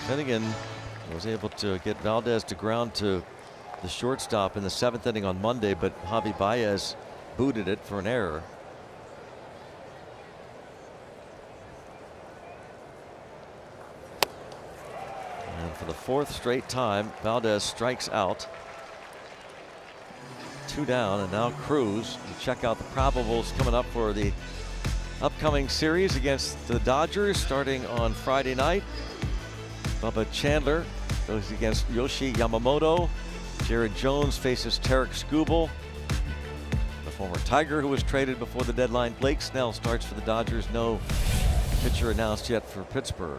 Finnegan was able to get Valdez to ground to the shortstop in the 7th inning on Monday, but Javi Baez booted it for an error. And for the 4th straight time, Valdez strikes out. 2 down, and now Cruz. You check out the probables coming up for the upcoming series against the Dodgers starting on Friday night. Bubba Chandler goes against Yoshi Yamamoto. Jared Jones faces Tarek Skubal, the former Tiger who was traded before the deadline. Blake Snell starts for the Dodgers. No pitcher announced yet for Pittsburgh.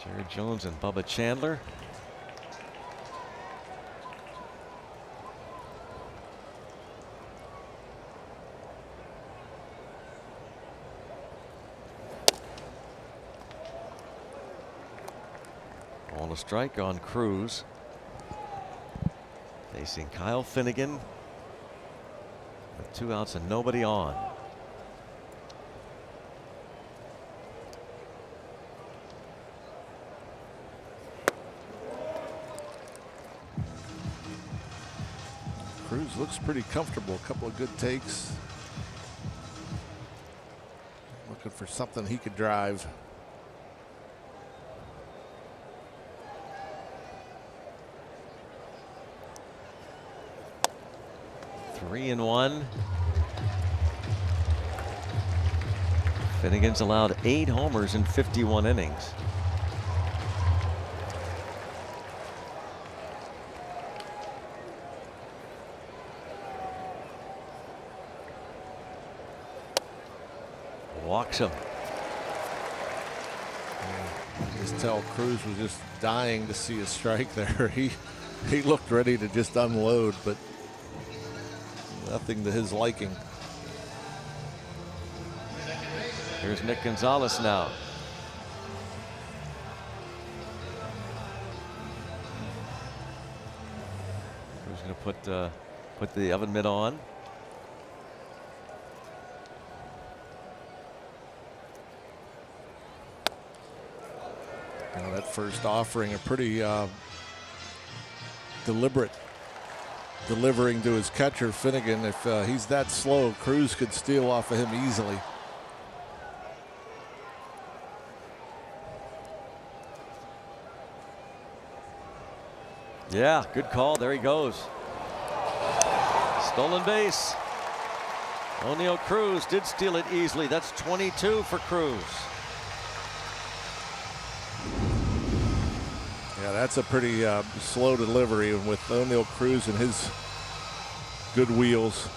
Jared Jones and Bubba Chandler. On a strike on Cruz. Facing Kyle Finnegan with 2 outs and nobody on. Cruz looks pretty comfortable. A couple of good takes. Looking for something he could drive. Three and one. Finnegan's allowed 8 homers in 51 innings. Walks him. Just tell Cruz was just dying to see a strike there. He looked ready to just unload, but nothing to his liking. Here's Nick Gonzalez now. Who's going to put the oven mitt on? You know, that first offering, a pretty deliberate delivering to his catcher Finnegan. If he's that slow, Cruz could steal off of him easily. Yeah, good call. There he goes. Stolen base. O'Neill Cruz did steal it easily. That's 22 for Cruz. Yeah, that's a pretty slow delivery, and with O'Neill Cruz and his good wheels.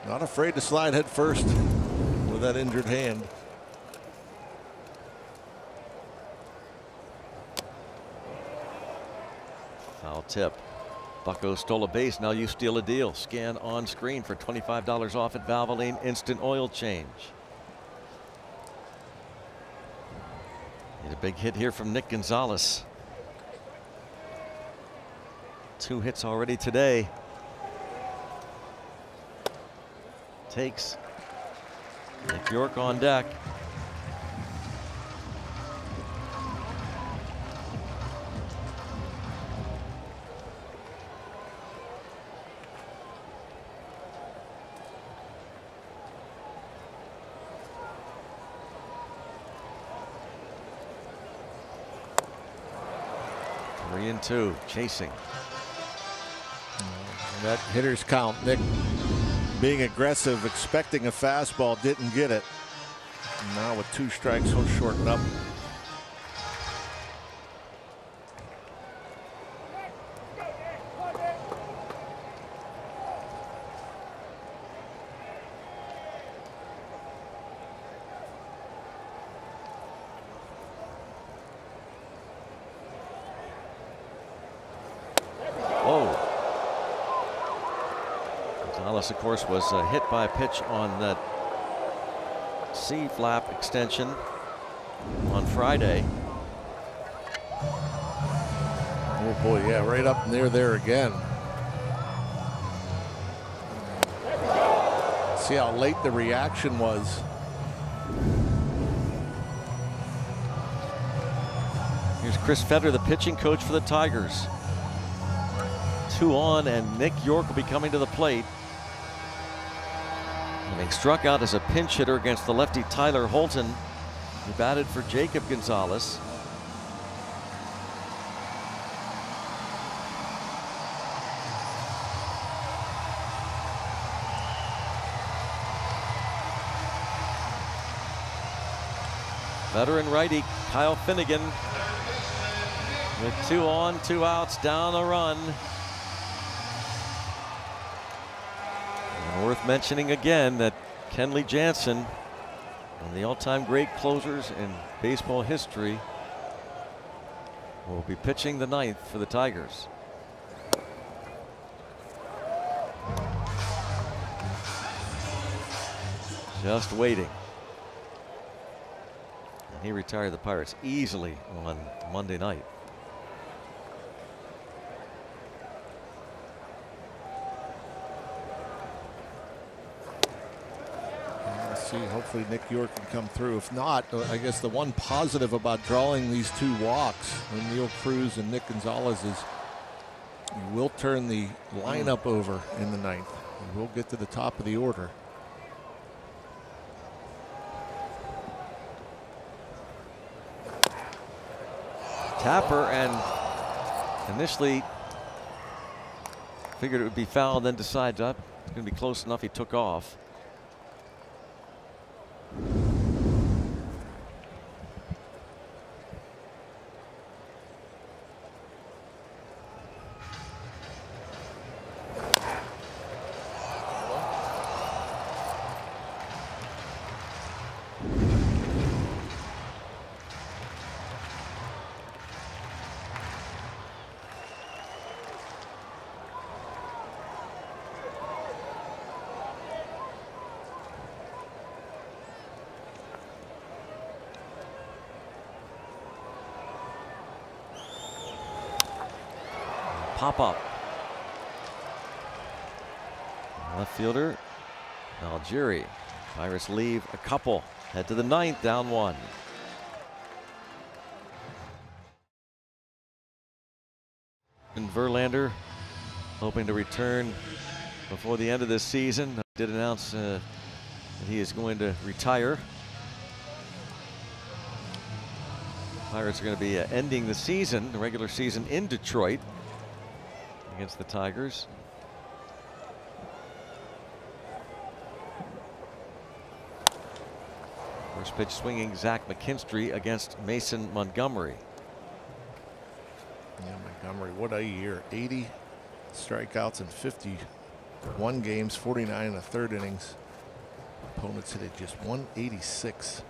Not afraid to slide head first with that injured hand. Foul tip. Bucko stole a base. Now you steal a deal. Scan on screen for $25 off at Valvoline Instant Oil Change. Need a big hit here from Nick Gonzalez. 2 hits already today. Takes. Nick York on deck. Three and two, chasing. And that hitter's count, Nick being aggressive, expecting a fastball, didn't get it. And now with 2 strikes, he'll shorten up. Gonzalez, of course, was hit by a pitch on that C-flap extension on Friday. Oh boy, yeah, right up near there again. See how late the reaction was. Here's Chris Fetter, the pitching coach for the Tigers. 2 on, and Nick York will be coming to the plate. Having struck out as a pinch hitter against the lefty Tyler Holton, he batted for Jacob Gonzalez. Veteran righty Kyle Finnegan with 2 on, 2 outs, down a run. And worth mentioning again that Kenley Jansen, one of the all-time great closers in baseball history, will be pitching the 9th for the Tigers. Just waiting. He retired the Pirates easily on Monday night. Let's see, hopefully Nick York can come through. If not, I guess the one positive about drawing these 2 walks, Neil Cruz and Nick Gonzalez, is you will turn the lineup over in the 9th. You will get to the top of the order. Tapper, and initially figured it would be foul, then decides it's going to be close enough. He took off. Pop up. Left fielder Algieri. Pirates leave a couple. Head to the 9th, down 1. And Verlander hoping to return before the end of this season. Did announce that he is going to retire. Pirates are going to be ending the season, the regular season, in Detroit against the Tigers. First pitch swinging Zach McKinstry against Mason Montgomery. Yeah, Montgomery, what a year. 80 strikeouts in 51 games, 49 in the 3rd innings. Opponents hit at just 186.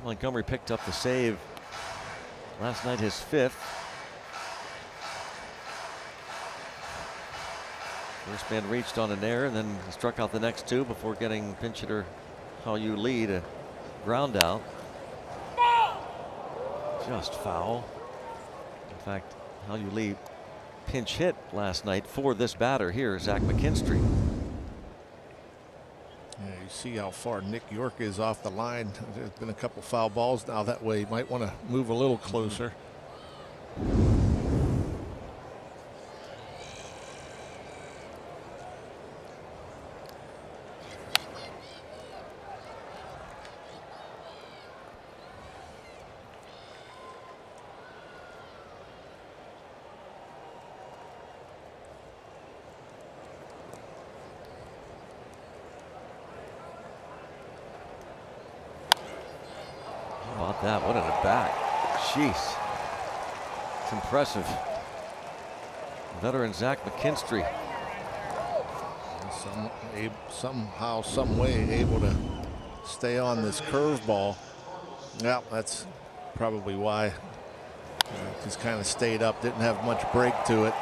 Montgomery picked up the save last night, his 5th. First man reached on an error and then struck out the next 2 before getting pinch hitter Hao-Yu Lee to ground out. Just foul. In fact, Hao-Yu Lee pinch hit last night for this batter here, Zach McKinstry. Yeah, you see how far Nick York is off the line. There's been a couple foul balls now that way. You might want to move a little closer. about that? What an at bat. Jeez. It's impressive. Veteran Zach McKinstry. Somehow, some way able to stay on this curveball. Yeah, that's probably why. Just kind of stayed up, didn't have much break to it.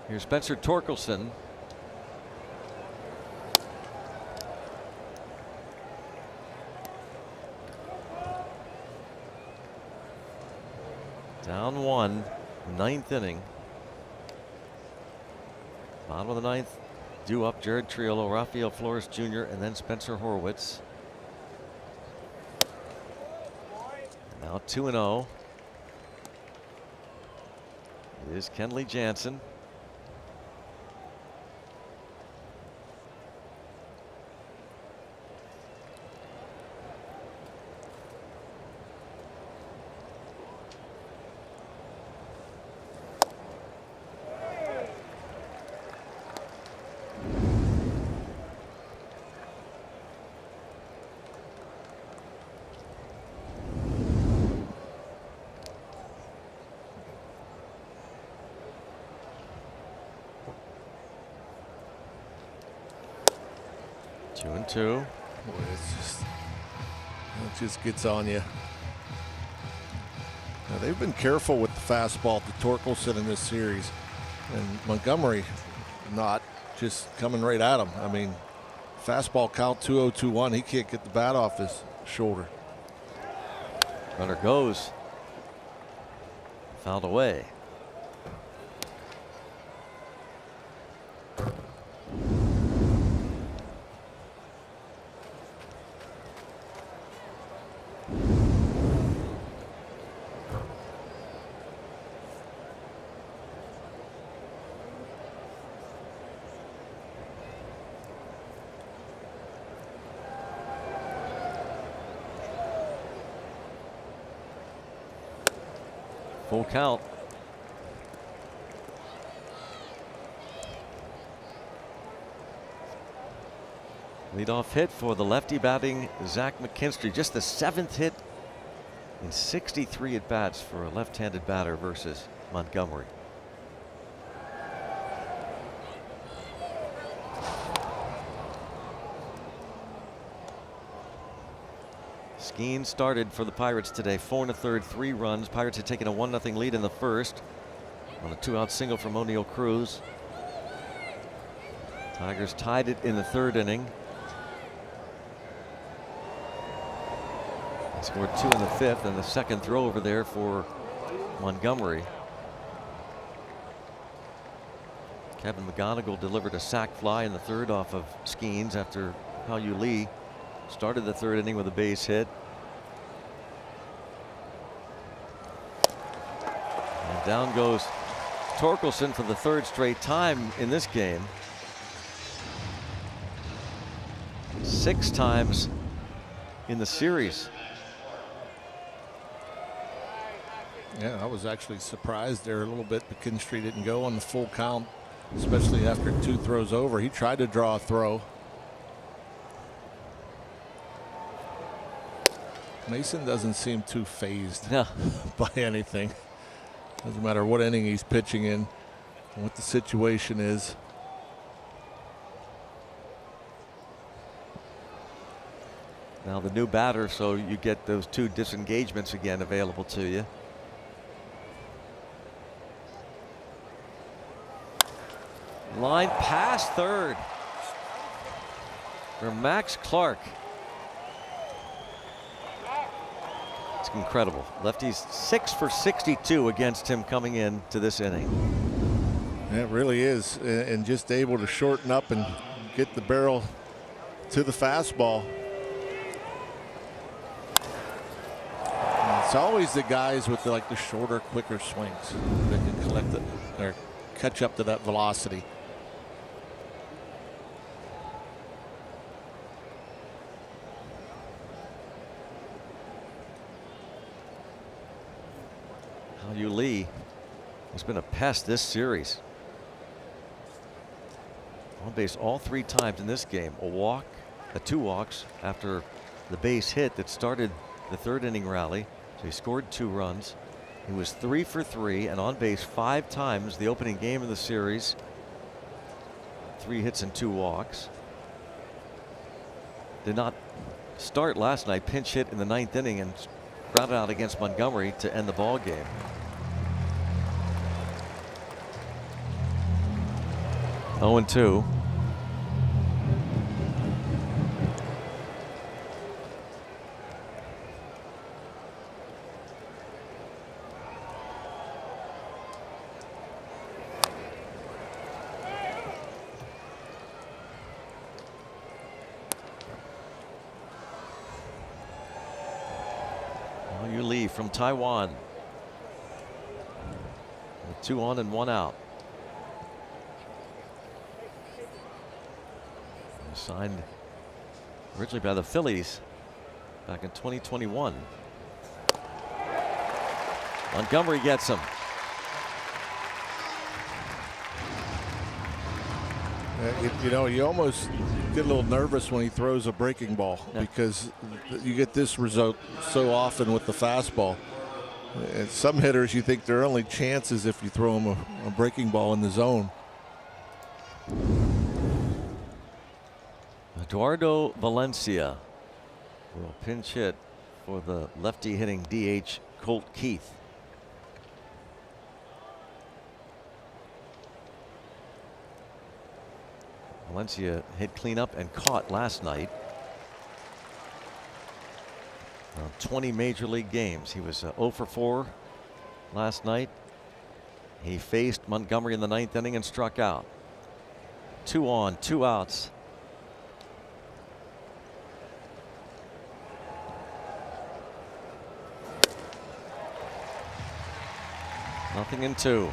Here's Spencer Torkelson. Down 1, 9th inning. Bottom of the 9th. Due up Jared Triolo, Rafael Flores Jr., and then Spencer Horwitz. Now 2-0. It is Kenley Jansen. Two. Boy, it just gets on you. Now, they've been careful with the fastball to Torkelson in this series, and Montgomery not just coming right at him. I mean, fastball count 2-0-2-1. He can't get the bat off his shoulder. Runner goes. Fouled away. Full count. Leadoff hit for the lefty batting Zach McKinstry. Just the 7th hit in 63 at bats for a left-handed batter versus Montgomery. Skeen started for the Pirates today, 4 1/3, 3 runs. Pirates had taken a 1-0 lead in the first on a 2-out single from O'Neal Cruz. Tigers tied it in the 3rd inning. They scored 2 in the 5th, and the second throw over there for Montgomery. Kevin McGonigal delivered a sac fly in the 3rd off of Skeens after Hao-Yu Lee started the 3rd inning with a base hit. And down goes Torkelson for the 3rd straight time in this game. 6 times in the series. Yeah, I was actually surprised there a little bit. McKinstry didn't go on the full count, especially after 2 throws over. He tried to draw a throw. Mason doesn't seem too phased by anything. Doesn't matter what inning he's pitching in, what the situation is. Now the new batter, so you get those 2 disengagements again available to you. Line past 3rd for Max Clark. It's incredible. Lefty's 6 for 62 against him coming in to this inning. It really is, and just able to shorten up and get the barrel to the fastball. And it's always the guys with the shorter, quicker swings that can collect it or catch up to that velocity. Hao-Yu Lee has been a pest this series. On base all 3 times in this game. A walk, 2 walks after the base hit that started the 3rd inning rally. So he scored 2 runs. He was 3 for 3 and on base 5 times the opening game of the series. 3 hits and 2 walks. Did not start last night. Pinch hit in the 9th inning and grounded out against Montgomery to end the ball game. 0-2. Lee from Taiwan. With 2 on and 1 out. Signed originally by the Phillies back in 2021. Montgomery gets him. You know, you almost get a little nervous when he throws a breaking ball because you get this result so often with the fastball. And some hitters, you think their only chances if you throw them a breaking ball in the zone. Eduardo Valencia will pinch hit for the lefty hitting DH Colt Keith. Valencia hit cleanup and caught last night. 20 major league games. He was 0 for 4 last night. He faced Montgomery in the 9th inning and struck out. 2 on, 2 outs. Nothing in 2.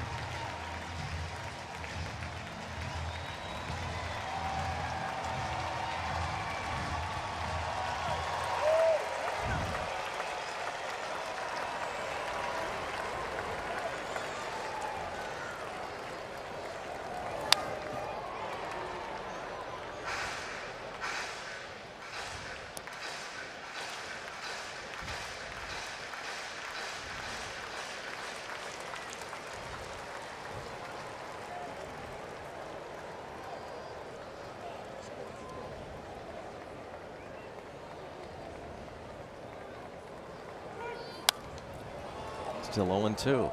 Still 0-2.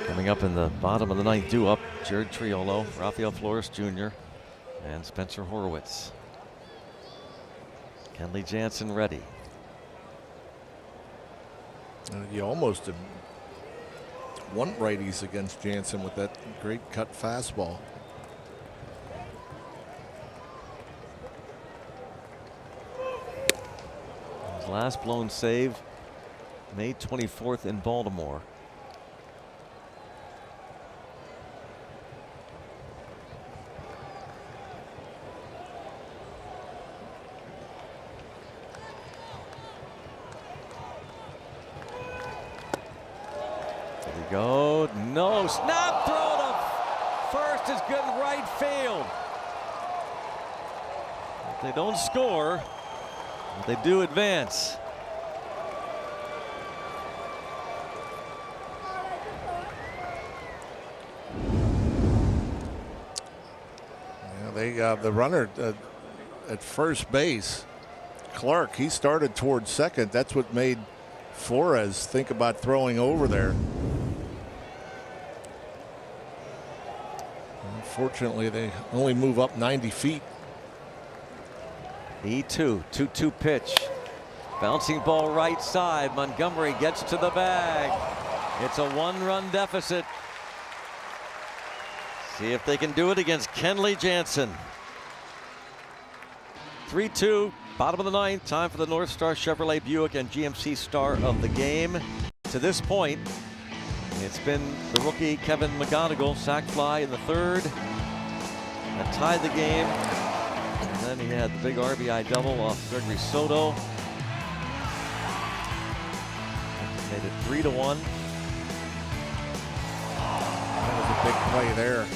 Coming up in the bottom of the 9th, due up Jared Triolo, Rafael Flores Jr., and Spencer Horwitz. Kenley Jansen ready. You almost want righties against Jansen with that great cut fastball. His last blown save, May 24th in Baltimore. Go, no, snap throw to first is good in right field. If they don't score, they do advance. Yeah, they the runner at first base, Clark, he started towards second. That's what made Flores think about throwing over there. Unfortunately, they only move up 90 feet. E2, 2-2 pitch. Bouncing ball right side. Montgomery gets to the bag. It's a 1-run deficit. See if they can do it against Kenley Jansen. 3-2, bottom of the 9th. Time for the North Star Chevrolet Buick and GMC star of the game. To this point, it's been the rookie Kevin McGonigal, sac fly in the 3rd, that tied the game. And then he had the big RBI double off Gregory Soto. Made it 3-1. play there.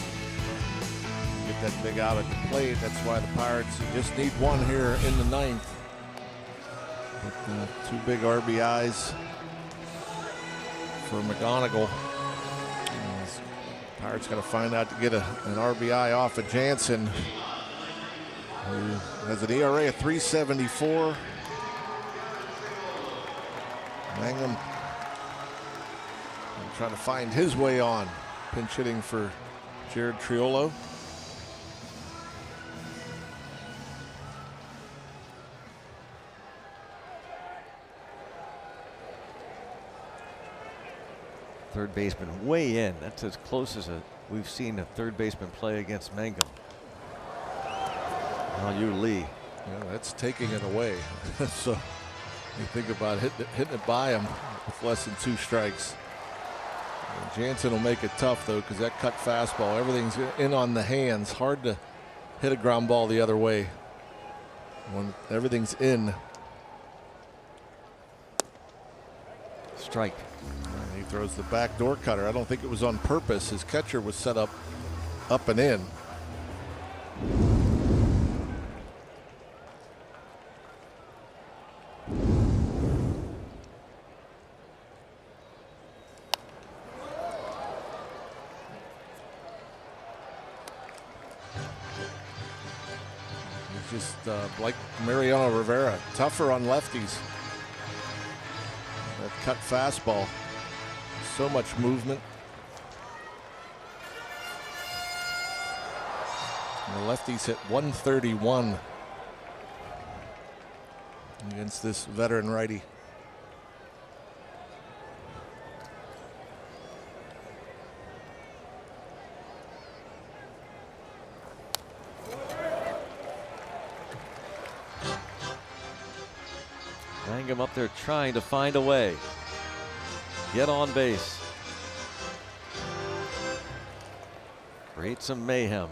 Get that big out at the plate. That's why the Pirates just need one here in the ninth. With, 2 big RBIs for McGonigal. Pirates got to find out to get an RBI off of Jansen, who has an ERA of 3.74. Mangum trying to find his way on. Pinch hitting for Jared Triolo. Third baseman way in. That's as close as we've seen a third baseman play against Mangum. Now you Lee. Yeah, that's taking it away. So you think about hitting it by him with less than 2 strikes. Jansen will make it tough though, because that cut fastball, everything's in on the hands. Hard to hit a ground ball the other way when everything's in. Strike. And he throws the backdoor cutter. I don't think it was on purpose. His catcher was set up and in. Just like Mariano Rivera, tougher on lefties. That cut fastball, so much movement. And the lefties hit 131 against this veteran righty. Mangum up there trying to find a way. Get on base. Create some mayhem.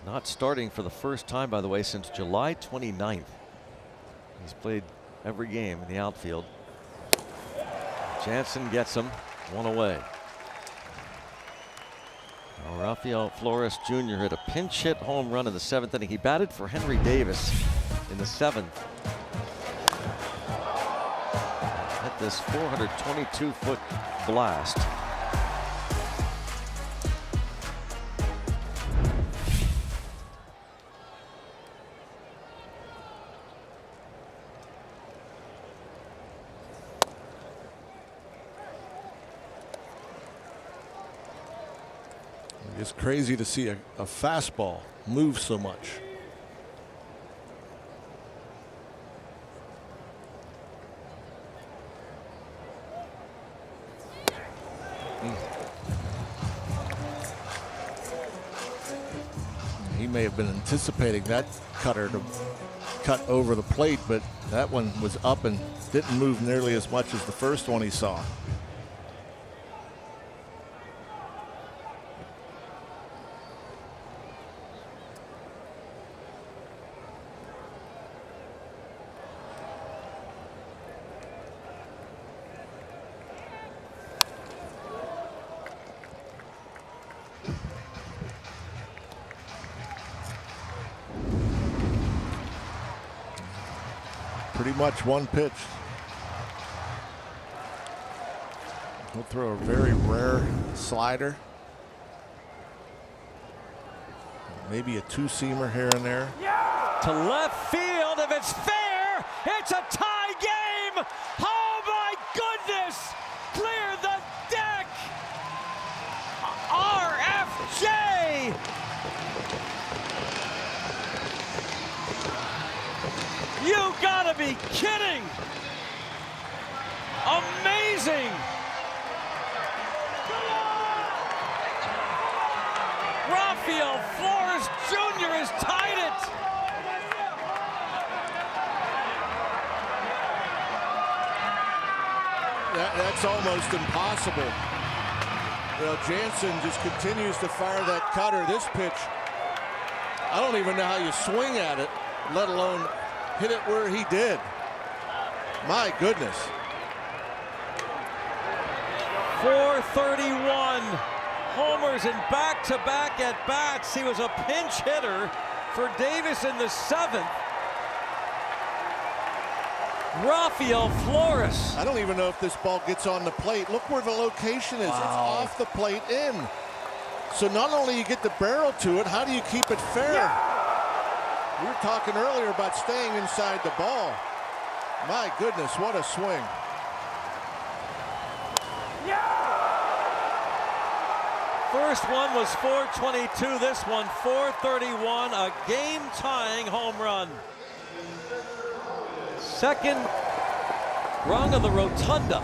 Not starting for the first time, by the way, since July 29th. He's played every game in the outfield. Jansen gets him, 1 away. Now, Rafael Flores Jr. hit a pinch hit home run in the 7th inning. He batted for Henry Davis in the 7th. Hit this 422-foot blast. It's crazy to see a fastball move so much. He may have been anticipating that cutter to cut over the plate, but that one was up and didn't move nearly as much as the first one he saw. Pretty much one pitch. He'll throw a very rare slider. Maybe a 2-seamer here and there. To left field, if it's fair, it's a tie game. Oh my goodness! Clear the deck. RFJ. You gotta be kidding! Amazing! Rafael Flores Jr. has tied it! That's almost impossible. You know, Jansen just continues to fire that cutter. This pitch, I don't even know how you swing at it, let alone hit it where he did. My goodness. 431 homers in back-to-back at-bats. He was a pinch hitter for Davis in the 7th. Rafael Flores. I don't even know if this ball gets on the plate. Look where the location is. It's off the plate in. So not only you get the barrel to it, how do you keep it fair? We were talking earlier about staying inside the ball. My goodness, what a swing. First one was 422. This one 431. A game-tying home run. Second rung of the rotunda.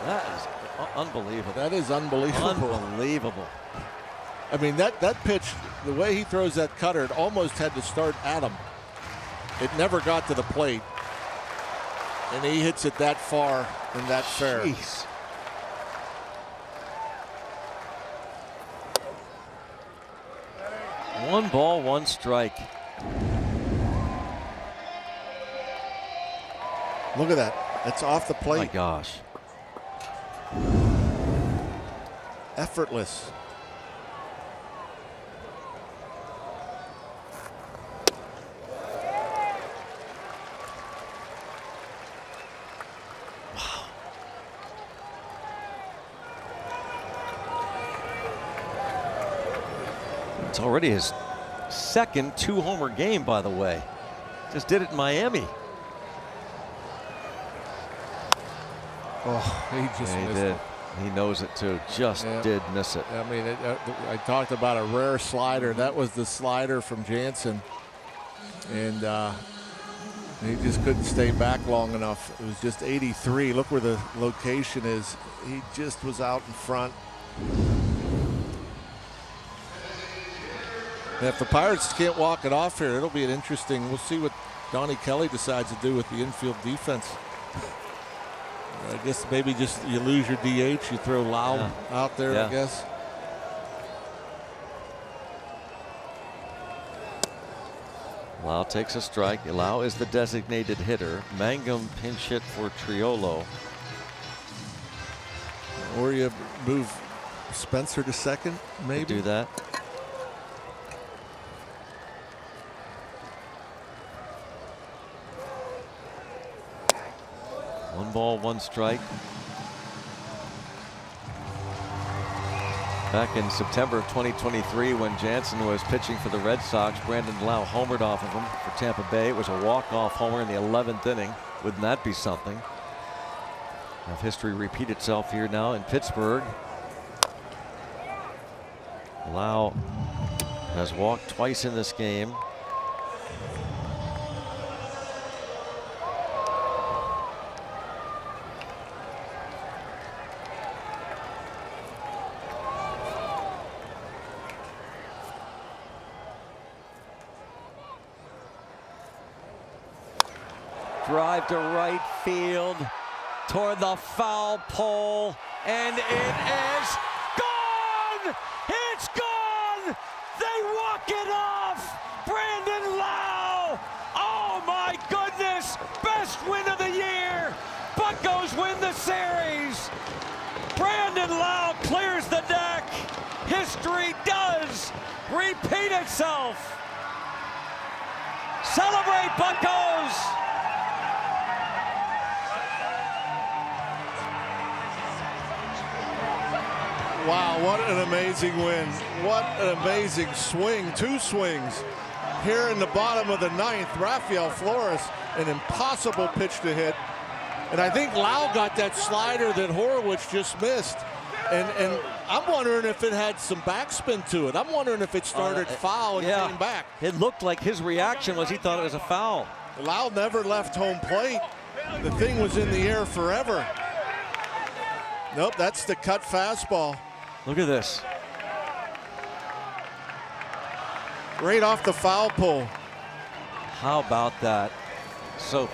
That is unbelievable. That is unbelievable. Unbelievable. I mean, that pitch, the way he throws that cutter, it almost had to start at him. It never got to the plate. And he hits it that far and that fair. Jeez. One ball, one strike. Look at that. That's off the plate. My gosh. Effortless. It's already his second 2-homer game, by the way. Just did it in Miami. Oh, he just missed did. it. He knows it too. Just did miss it. I mean, I talked about a rare slider. That was the slider from Jansen. And he just couldn't stay back long enough. It was just 83. Look where the location is. He just was out in front. And if the Pirates can't walk it off here, it'll be an interesting. We'll see what Donnie Kelly decides to do with the infield defense. I guess maybe just you lose your DH, you throw Lau out there, I guess. Lau takes a strike. Lau is the designated hitter. Mangum pinch hit for Triolo. Or you move Spencer to second, maybe. Do that. One ball, one strike. Back in September of 2023, when Jansen was pitching for the Red Sox, Brandon Lau homered off of him for Tampa Bay. It was a walk-off homer in the 11th inning. Wouldn't that be something? Have history repeat itself here now in Pittsburgh. Lau has walked twice in this game. Drive to right field toward the foul pole, and it is gone! It's gone! They walk it off! Brandon Lau! Oh my goodness! Best win of the year! Buccos win the series! Brandon Lau clears the deck! History does repeat itself! Celebrate, Buccos! Wow, what an amazing win. What an amazing swing. Two swings here in the bottom of the 9th. Rafael Flores, an impossible pitch to hit. And I think Lau got that slider that Horowitz just missed. And I'm wondering if it had some backspin to it. I'm wondering if it started foul and came back. It looked like his reaction was he thought it was a foul. Lau never left home plate. The thing was in the air forever. Nope, that's the cut fastball. Look at this. Right off the foul pole. How about that? So